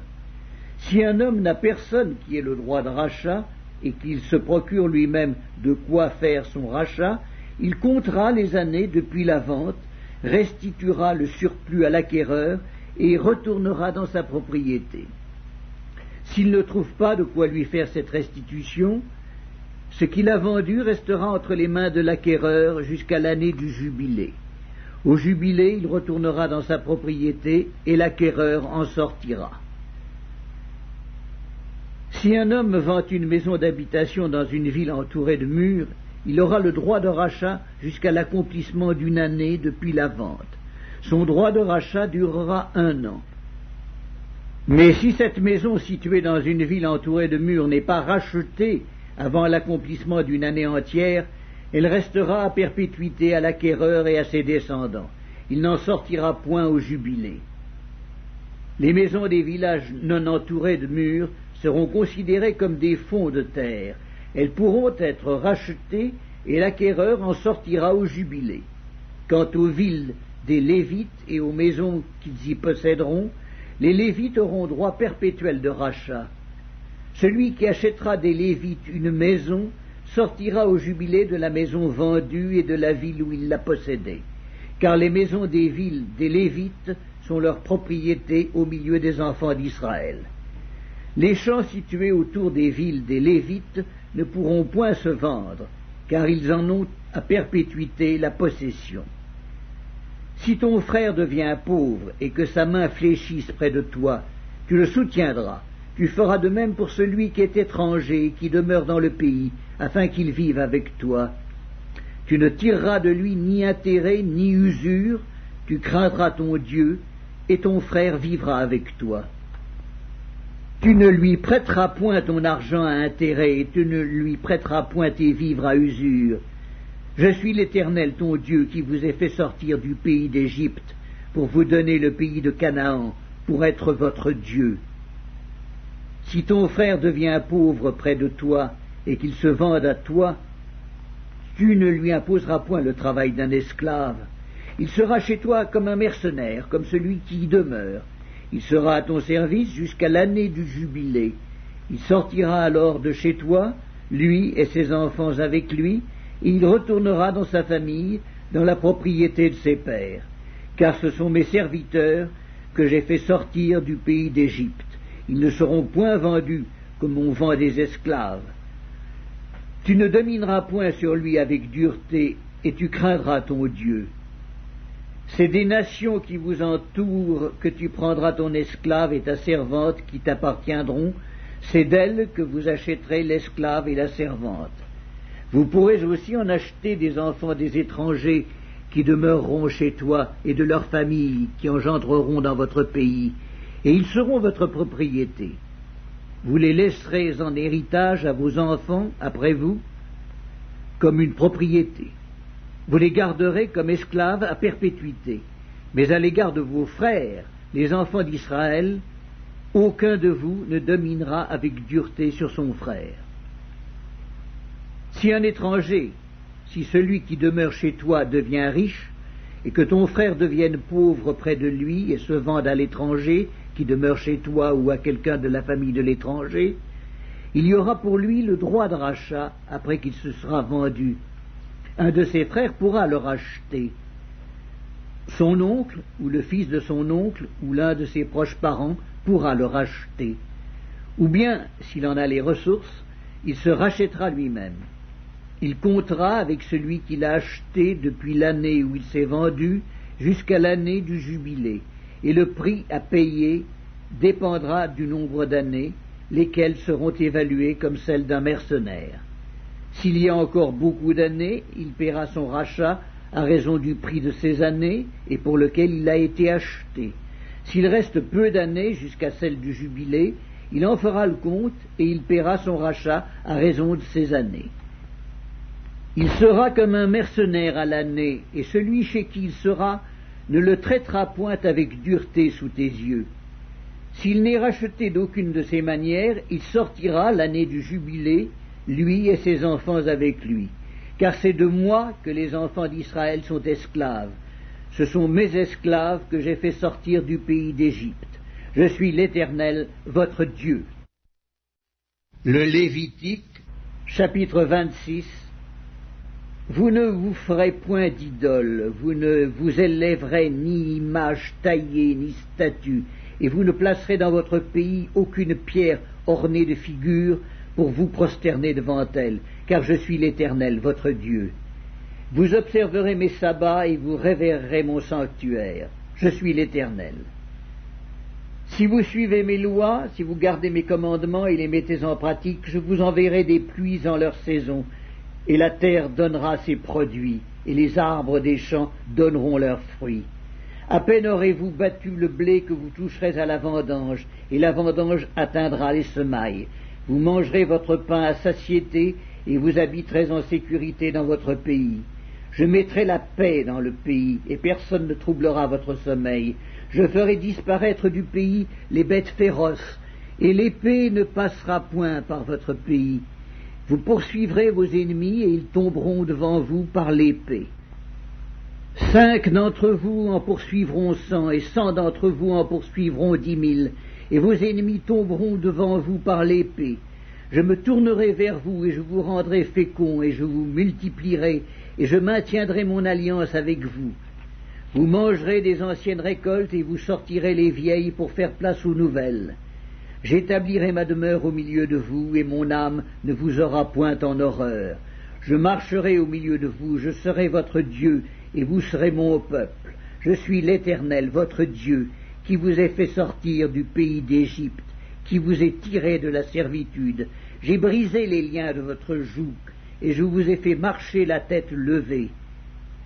Si un homme n'a personne qui ait le droit de rachat, et qu'il se procure lui-même de quoi faire son rachat, il comptera les années depuis la vente, restituera le surplus à l'acquéreur, et retournera dans sa propriété. S'il ne trouve pas de quoi lui faire cette restitution, ce qu'il a vendu restera entre les mains de l'acquéreur jusqu'à l'année du jubilé. Au jubilé, il retournera dans sa propriété et l'acquéreur en sortira. Si un homme vend une maison d'habitation dans une ville entourée de murs, il aura le droit de rachat jusqu'à l'accomplissement d'une année depuis la vente. Son droit de rachat durera 1 an. Mais si cette maison située dans une ville entourée de murs n'est pas rachetée avant l'accomplissement d'une année entière, elle restera à perpétuité à l'acquéreur et à ses descendants. Il n'en sortira point au jubilé. Les maisons des villages non entourés de murs seront considérées comme des fonds de terre. Elles pourront être rachetées et l'acquéreur en sortira au jubilé. Quant aux villes des Lévites et aux maisons qu'ils y posséderont, les Lévites auront droit perpétuel de rachat. Celui qui achètera des Lévites une maison sortira au jubilé de la maison vendue et de la ville où il la possédait, car les maisons des villes des Lévites sont leur propriété au milieu des enfants d'Israël. Les champs situés autour des villes des Lévites ne pourront point se vendre, car ils en ont à perpétuité la possession. Si ton frère devient pauvre et que sa main fléchisse près de toi, tu le soutiendras. Tu feras de même pour celui qui est étranger et qui demeure dans le pays, afin qu'il vive avec toi. Tu ne tireras de lui ni intérêt ni usure, tu craindras ton Dieu, et ton frère vivra avec toi. Tu ne lui prêteras point ton argent à intérêt, et tu ne lui prêteras point tes vivres à usure. Je suis l'Éternel ton Dieu qui vous ai fait sortir du pays d'Égypte, pour vous donner le pays de Canaan, pour être votre Dieu. Si ton frère devient pauvre près de toi, et qu'il se vende à toi, tu ne lui imposeras point le travail d'un esclave. Il sera chez toi comme un mercenaire, comme celui qui y demeure. Il sera à ton service jusqu'à l'année du jubilé. Il sortira alors de chez toi, lui et ses enfants avec lui, et il retournera dans sa famille, dans la propriété de ses pères. Car ce sont mes serviteurs que j'ai fait sortir du pays d'Égypte. Ils ne seront point vendus comme on vend des esclaves. Tu ne domineras point sur lui avec dureté, et tu craindras ton Dieu. C'est des nations qui vous entourent que tu prendras ton esclave et ta servante qui t'appartiendront, c'est d'elles que vous achèterez l'esclave et la servante. Vous pourrez aussi en acheter des enfants des étrangers qui demeureront chez toi et de leurs familles qui engendreront dans votre pays, et ils seront votre propriété. Vous les laisserez en héritage à vos enfants après vous, comme une propriété. Vous les garderez comme esclaves à perpétuité. Mais à l'égard de vos frères, les enfants d'Israël, aucun de vous ne dominera avec dureté sur son frère. Si un étranger, si celui qui demeure chez toi devient riche, et que ton frère devienne pauvre près de lui et se vende à l'étranger qui demeure chez toi ou à quelqu'un de la famille de l'étranger, il y aura pour lui le droit de rachat après qu'il se sera vendu. Un de ses frères pourra le racheter. Son oncle, ou le fils de son oncle, ou l'un de ses proches parents pourra le racheter. Ou bien, s'il en a les ressources, il se rachètera lui-même. Il comptera avec celui qui l'a acheté depuis l'année où il s'est vendu jusqu'à l'année du jubilé, et le prix à payer dépendra du nombre d'années, lesquelles seront évaluées comme celles d'un mercenaire. S'il y a encore beaucoup d'années, il paiera son rachat à raison du prix de ces années et pour lequel il a été acheté. S'il reste peu d'années jusqu'à celle du jubilé, il en fera le compte et il paiera son rachat à raison de ces années. Il sera comme un mercenaire à l'année, et celui chez qui il sera ne le traitera point avec dureté sous tes yeux. S'il n'est racheté d'aucune de ces manières, il sortira l'année du jubilé, lui et ses enfants avec lui. Car c'est de moi que les enfants d'Israël sont esclaves. Ce sont mes esclaves que j'ai fait sortir du pays d'Égypte. Je suis l'Éternel, votre Dieu. Le Lévitique, chapitre 26. Vous ne vous ferez point d'idole, vous ne vous élèverez ni image taillée, ni statue, et vous ne placerez dans votre pays aucune pierre ornée de figures pour vous prosterner devant elle, car je suis l'Éternel, votre Dieu. Vous observerez mes sabbats et vous révérerez mon sanctuaire. Je suis l'Éternel. Si vous suivez mes lois, si vous gardez mes commandements et les mettez en pratique, je vous enverrai des pluies en leur saison, et la terre donnera ses produits, et les arbres des champs donneront leurs fruits. À peine aurez-vous battu le blé que vous toucherez à la vendange, et la vendange atteindra les semailles. Vous mangerez votre pain à satiété, et vous habiterez en sécurité dans votre pays. Je mettrai la paix dans le pays, et personne ne troublera votre sommeil. Je ferai disparaître du pays les bêtes féroces, et l'épée ne passera point par votre pays. Vous poursuivrez vos ennemis, et ils tomberont devant vous par l'épée. 5 d'entre vous en poursuivront 100, et 100 d'entre vous en poursuivront 10 000, et vos ennemis tomberont devant vous par l'épée. Je me tournerai vers vous, et je vous rendrai féconds, et je vous multiplierai, et je maintiendrai mon alliance avec vous. Vous mangerez des anciennes récoltes et vous sortirez les vieilles pour faire place aux nouvelles. J'établirai ma demeure au milieu de vous, et mon âme ne vous aura point en horreur. Je marcherai au milieu de vous, je serai votre Dieu, et vous serez mon peuple. Je suis l'Éternel, votre Dieu, qui vous ai fait sortir du pays d'Égypte, qui vous ai tiré de la servitude. J'ai brisé les liens de votre joug, et je vous ai fait marcher la tête levée.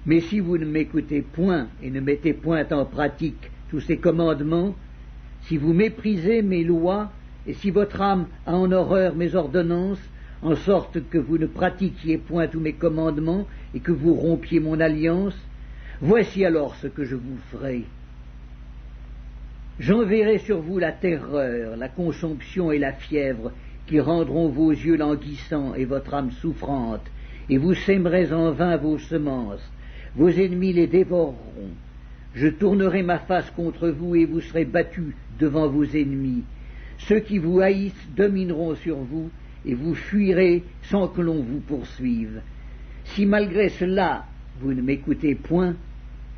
Mais si vous ne m'écoutez point et ne mettez point en pratique tous ces commandements, si vous méprisez mes lois, et si votre âme a en horreur mes ordonnances, en sorte que vous ne pratiquiez point tous mes commandements, et que vous rompiez mon alliance, voici alors ce que je vous ferai. J'enverrai sur vous la terreur, la consomption et la fièvre, qui rendront vos yeux languissants et votre âme souffrante, et vous sèmerez en vain vos semences. Vos ennemis les dévoreront. Je tournerai ma face contre vous, et vous serez battus devant vos ennemis. Ceux qui vous haïssent domineront sur vous, et vous fuirez sans que l'on vous poursuive. Si malgré cela vous ne m'écoutez point,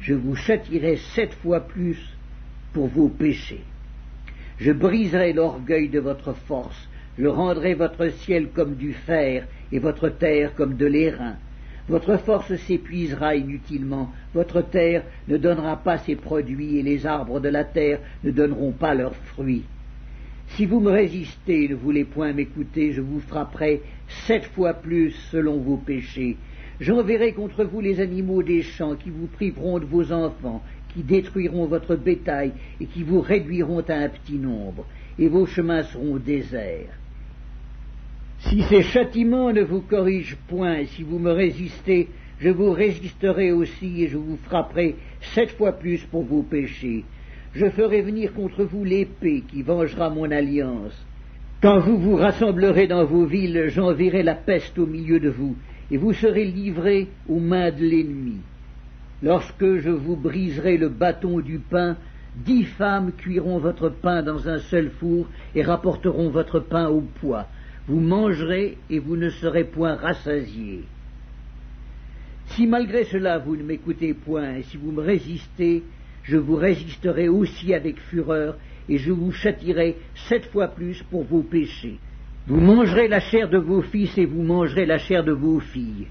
je vous châtierai 7 fois plus pour vos péchés. Je briserai l'orgueil de votre force, je rendrai votre ciel comme du fer, et votre terre comme de l'airain. Votre force s'épuisera inutilement, votre terre ne donnera pas ses produits, et les arbres de la terre ne donneront pas leurs fruits. Si vous me résistez et ne voulez point m'écouter, je vous frapperai 7 fois plus selon vos péchés. J'enverrai contre vous les animaux des champs qui vous priveront de vos enfants, qui détruiront votre bétail et qui vous réduiront à un petit nombre, et vos chemins seront déserts. Si ces châtiments ne vous corrigent point, et si vous me résistez, je vous résisterai aussi, et je vous frapperai 7 fois plus pour vos péchés. Je ferai venir contre vous l'épée qui vengera mon alliance. Quand vous vous rassemblerez dans vos villes, j'enverrai la peste au milieu de vous, et vous serez livrés aux mains de l'ennemi. Lorsque je vous briserai le bâton du pain, 10 femmes cuiront votre pain dans un seul four et rapporteront votre pain au poids. Vous mangerez et vous ne serez point rassasiés. Si malgré cela vous ne m'écoutez point, et si vous me résistez, je vous résisterai aussi avec fureur, et je vous châtierai 7 fois plus pour vos péchés. Vous mangerez la chair de vos fils, et vous mangerez la chair de vos filles.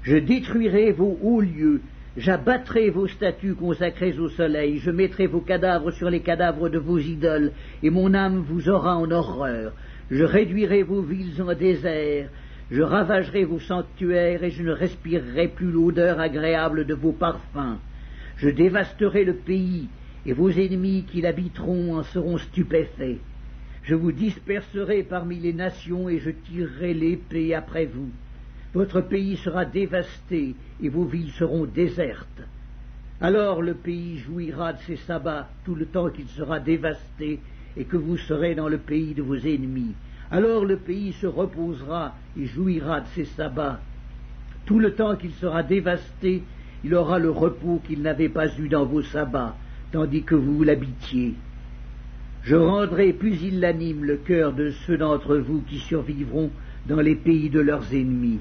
Je détruirai vos hauts lieux, j'abattrai vos statues consacrées au soleil, je mettrai vos cadavres sur les cadavres de vos idoles, et mon âme vous aura en horreur. Je réduirai vos villes en désert, je ravagerai vos sanctuaires, et je ne respirerai plus l'odeur agréable de vos parfums. Je dévasterai le pays, et vos ennemis qui l'habiteront en seront stupéfaits. Je vous disperserai parmi les nations, et je tirerai l'épée après vous. Votre pays sera dévasté, et vos villes seront désertes. Alors le pays jouira de ses sabbats tout le temps qu'il sera dévasté, et que vous serez dans le pays de vos ennemis. Alors le pays se reposera et jouira de ses sabbats. Tout le temps qu'il sera dévasté, il aura le repos qu'il n'avait pas eu dans vos sabbats, tandis que vous l'habitiez. Je rendrai pusillanime le cœur de ceux d'entre vous qui survivront dans les pays de leurs ennemis.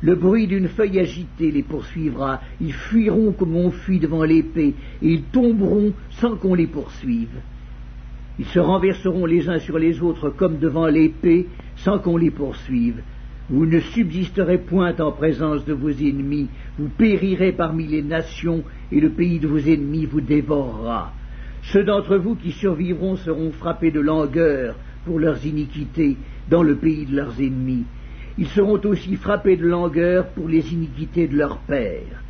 Le bruit d'une feuille agitée les poursuivra, ils fuiront comme on fuit devant l'épée, et ils tomberont sans qu'on les poursuive. Ils se renverseront les uns sur les autres comme devant l'épée, sans qu'on les poursuive. Vous ne subsisterez point en présence de vos ennemis, vous périrez parmi les nations, et le pays de vos ennemis vous dévorera. Ceux d'entre vous qui survivront seront frappés de langueur pour leurs iniquités dans le pays de leurs ennemis. Ils seront aussi frappés de langueur pour les iniquités de leurs pères.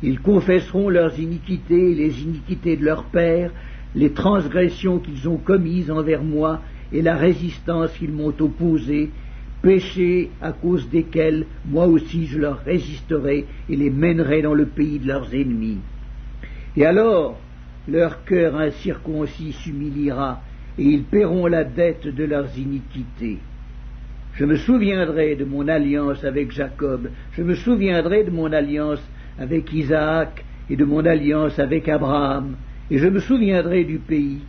Ils confesseront leurs iniquités et les iniquités de leurs pères, les transgressions qu'ils ont commises envers moi et la résistance qu'ils m'ont opposée, péchés à cause desquels moi aussi je leur résisterai et les mènerai dans le pays de leurs ennemis. Et alors leur cœur incirconcis s'humiliera et ils paieront la dette de leurs iniquités. Je me souviendrai de mon alliance avec Jacob, je me souviendrai de mon alliance avec Isaac et de mon alliance avec Abraham, et je me souviendrai du pays.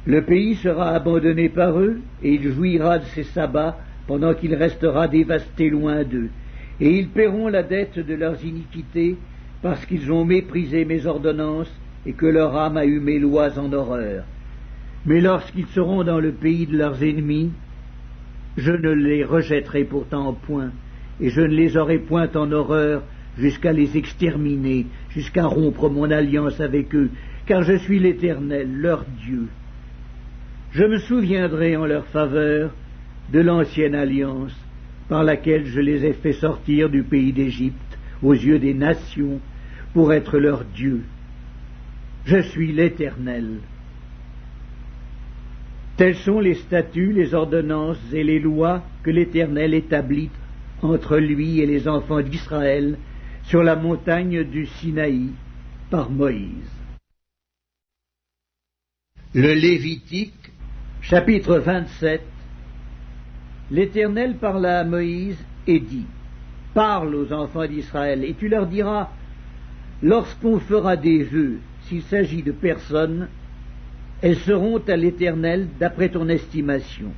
Le pays sera abandonné par eux, et il jouira de ses sabbats pendant qu'il restera dévasté loin d'eux. Et ils paieront la dette de leurs iniquités, parce qu'ils ont méprisé mes ordonnances et que leur âme a eu mes lois en horreur. Mais lorsqu'ils seront dans le pays de leurs ennemis, je ne les rejetterai pourtant point, et je ne les aurai point en horreur jusqu'à les exterminer, jusqu'à rompre mon alliance avec eux, car je suis l'Éternel, leur Dieu. Je me souviendrai en leur faveur de l'ancienne alliance, par laquelle je les ai fait sortir du pays d'Égypte, aux yeux des nations, pour être leur Dieu. Je suis l'Éternel. Tels sont les statuts, les ordonnances et les lois que l'Éternel établit entre lui et les enfants d'Israël sur la montagne du Sinaï par Moïse. Le Lévitique, chapitre 27. L'Éternel parla à Moïse et dit, « Parle aux enfants d'Israël, et tu leur diras, lorsqu'on fera des vœux, s'il s'agit de personnes, elles seront à l'Éternel d'après ton estimation.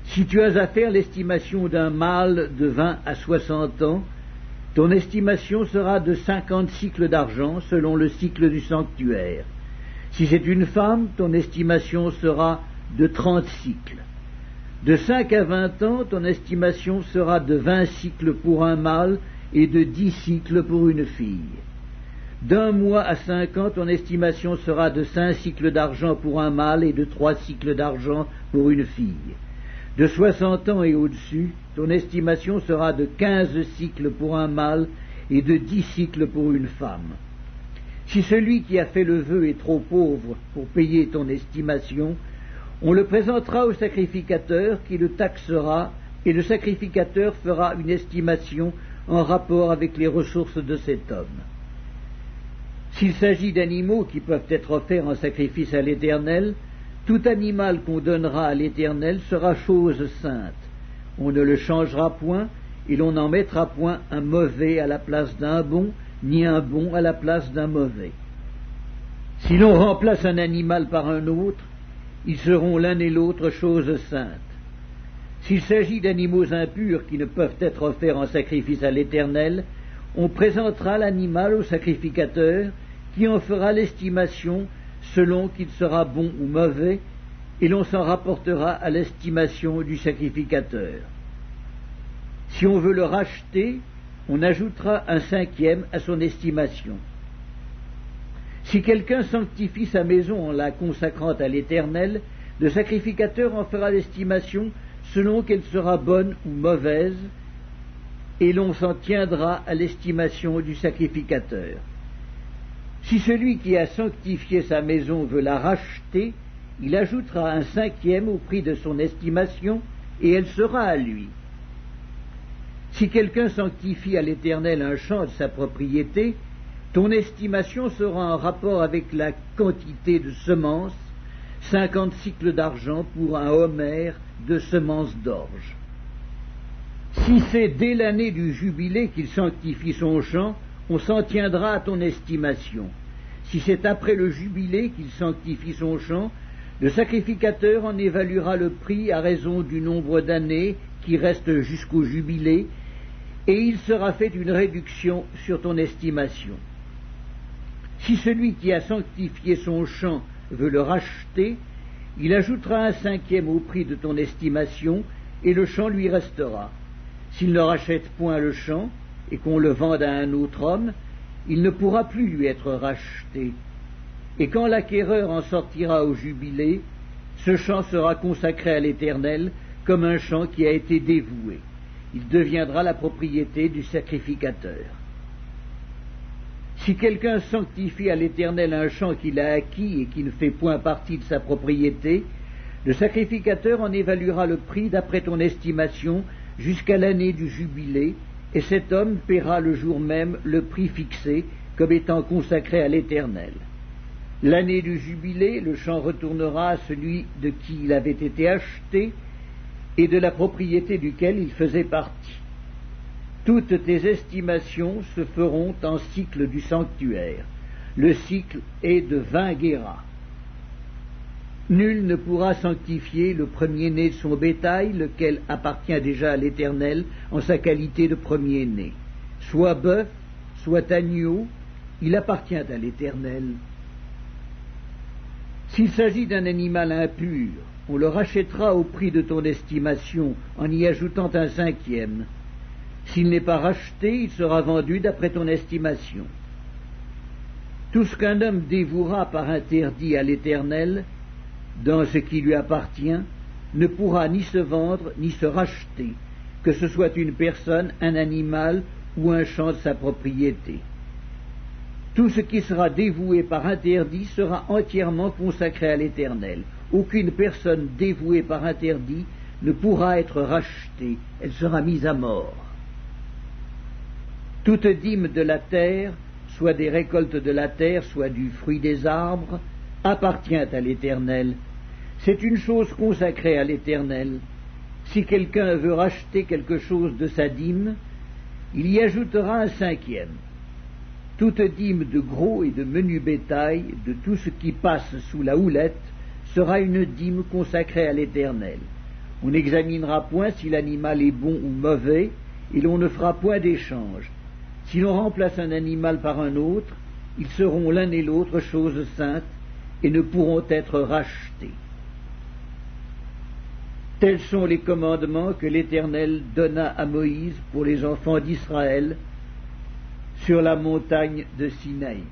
Si tu as à faire l'estimation d'un mâle de 20 à 60 ans, ton estimation sera de 50 cycles d'argent selon le cycle du sanctuaire. Si c'est une femme, ton estimation sera de 30 cycles. De 5 à 20 ans, ton estimation sera de 20 cycles pour un mâle et de 10 cycles pour une fille. D'un mois à 5 ans, ton estimation sera de 5 cycles d'argent pour un mâle et de 3 cycles d'argent pour une fille. De 60 ans et au-dessus, ton estimation sera de 15 cycles pour un mâle et de 10 cycles pour une femme. Si celui qui a fait le vœu est trop pauvre pour payer ton estimation, on le présentera au sacrificateur qui le taxera, et le sacrificateur fera une estimation en rapport avec les ressources de cet homme. S'il s'agit d'animaux qui peuvent être offerts en sacrifice à l'Éternel, tout animal qu'on donnera à l'Éternel sera chose sainte. On ne le changera point, et l'on n'en mettra point un mauvais à la place d'un bon, ni un bon à la place d'un mauvais. Si l'on remplace un animal par un autre, ils seront l'un et l'autre choses saintes. S'il s'agit d'animaux impurs qui ne peuvent être offerts en sacrifice à l'Éternel, on présentera l'animal au sacrificateur, qui en fera l'estimation selon qu'il sera bon ou mauvais, et l'on s'en rapportera à l'estimation du sacrificateur. Si on veut le racheter, on ajoutera un 5e à son estimation. Si quelqu'un sanctifie sa maison en la consacrant à l'Éternel, le sacrificateur en fera l'estimation selon qu'elle sera bonne ou mauvaise, et l'on s'en tiendra à l'estimation du sacrificateur. Si celui qui a sanctifié sa maison veut la racheter, il ajoutera un 5e au prix de son estimation, et elle sera à lui. Si quelqu'un sanctifie à l'Éternel un champ de sa propriété, ton estimation sera en rapport avec la quantité de semences, 50 cycles d'argent pour un homère de semences d'orge. Si c'est dès l'année du jubilé qu'il sanctifie son champ, on s'en tiendra à ton estimation. Si c'est après le jubilé qu'il sanctifie son champ, le sacrificateur en évaluera le prix à raison du nombre d'années qui restent jusqu'au jubilé, et il sera fait une réduction sur ton estimation. Si celui qui a sanctifié son champ veut le racheter, il ajoutera un 5e au prix de ton estimation, et le champ lui restera. S'il ne rachète point le champ, et qu'on le vende à un autre homme, il ne pourra plus lui être racheté. Et quand l'acquéreur en sortira au jubilé, ce champ sera consacré à l'Éternel comme un champ qui a été dévoué. Il deviendra la propriété du sacrificateur. Si quelqu'un sanctifie à l'Éternel un champ qu'il a acquis et qui ne fait point partie de sa propriété, le sacrificateur en évaluera le prix d'après ton estimation jusqu'à l'année du jubilé, et cet homme paiera le jour même le prix fixé comme étant consacré à l'Éternel. L'année du jubilé, le champ retournera à celui de qui il avait été acheté et de la propriété duquel il faisait partie. Toutes tes estimations se feront en cycle du sanctuaire. Le cycle est de 20 guéras. Nul ne pourra sanctifier le premier-né de son bétail, lequel appartient déjà à l'Éternel en sa qualité de premier-né, soit bœuf, soit agneau, il appartient à l'Éternel. S'il s'agit d'un animal impur, on le rachètera au prix de ton estimation, en y ajoutant un cinquième. S'il n'est pas racheté, il sera vendu d'après ton estimation. Tout ce qu'un homme dévouera par interdit à l'Éternel, dans ce qui lui appartient, ne pourra ni se vendre ni se racheter, que ce soit une personne, un animal ou un champ de sa propriété. Tout ce qui sera dévoué par interdit sera entièrement consacré à l'Éternel. Aucune personne dévouée par interdit ne pourra être rachetée, elle sera mise à mort. Toute dîme de la terre, soit des récoltes de la terre, soit du fruit des arbres, appartient à l'Éternel. C'est une chose consacrée à l'Éternel. Si quelqu'un veut racheter quelque chose de sa dîme, il y ajoutera un cinquième. Toute dîme de gros et de menu bétail, de tout ce qui passe sous la houlette, sera une dîme consacrée à l'Éternel. On n'examinera point si l'animal est bon ou mauvais, et l'on ne fera point d'échange. Si l'on remplace un animal par un autre, ils seront l'un et l'autre choses saintes, et ne pourront être rachetés. Tels sont les commandements que l'Éternel donna à Moïse pour les enfants d'Israël sur la montagne de Sinaï.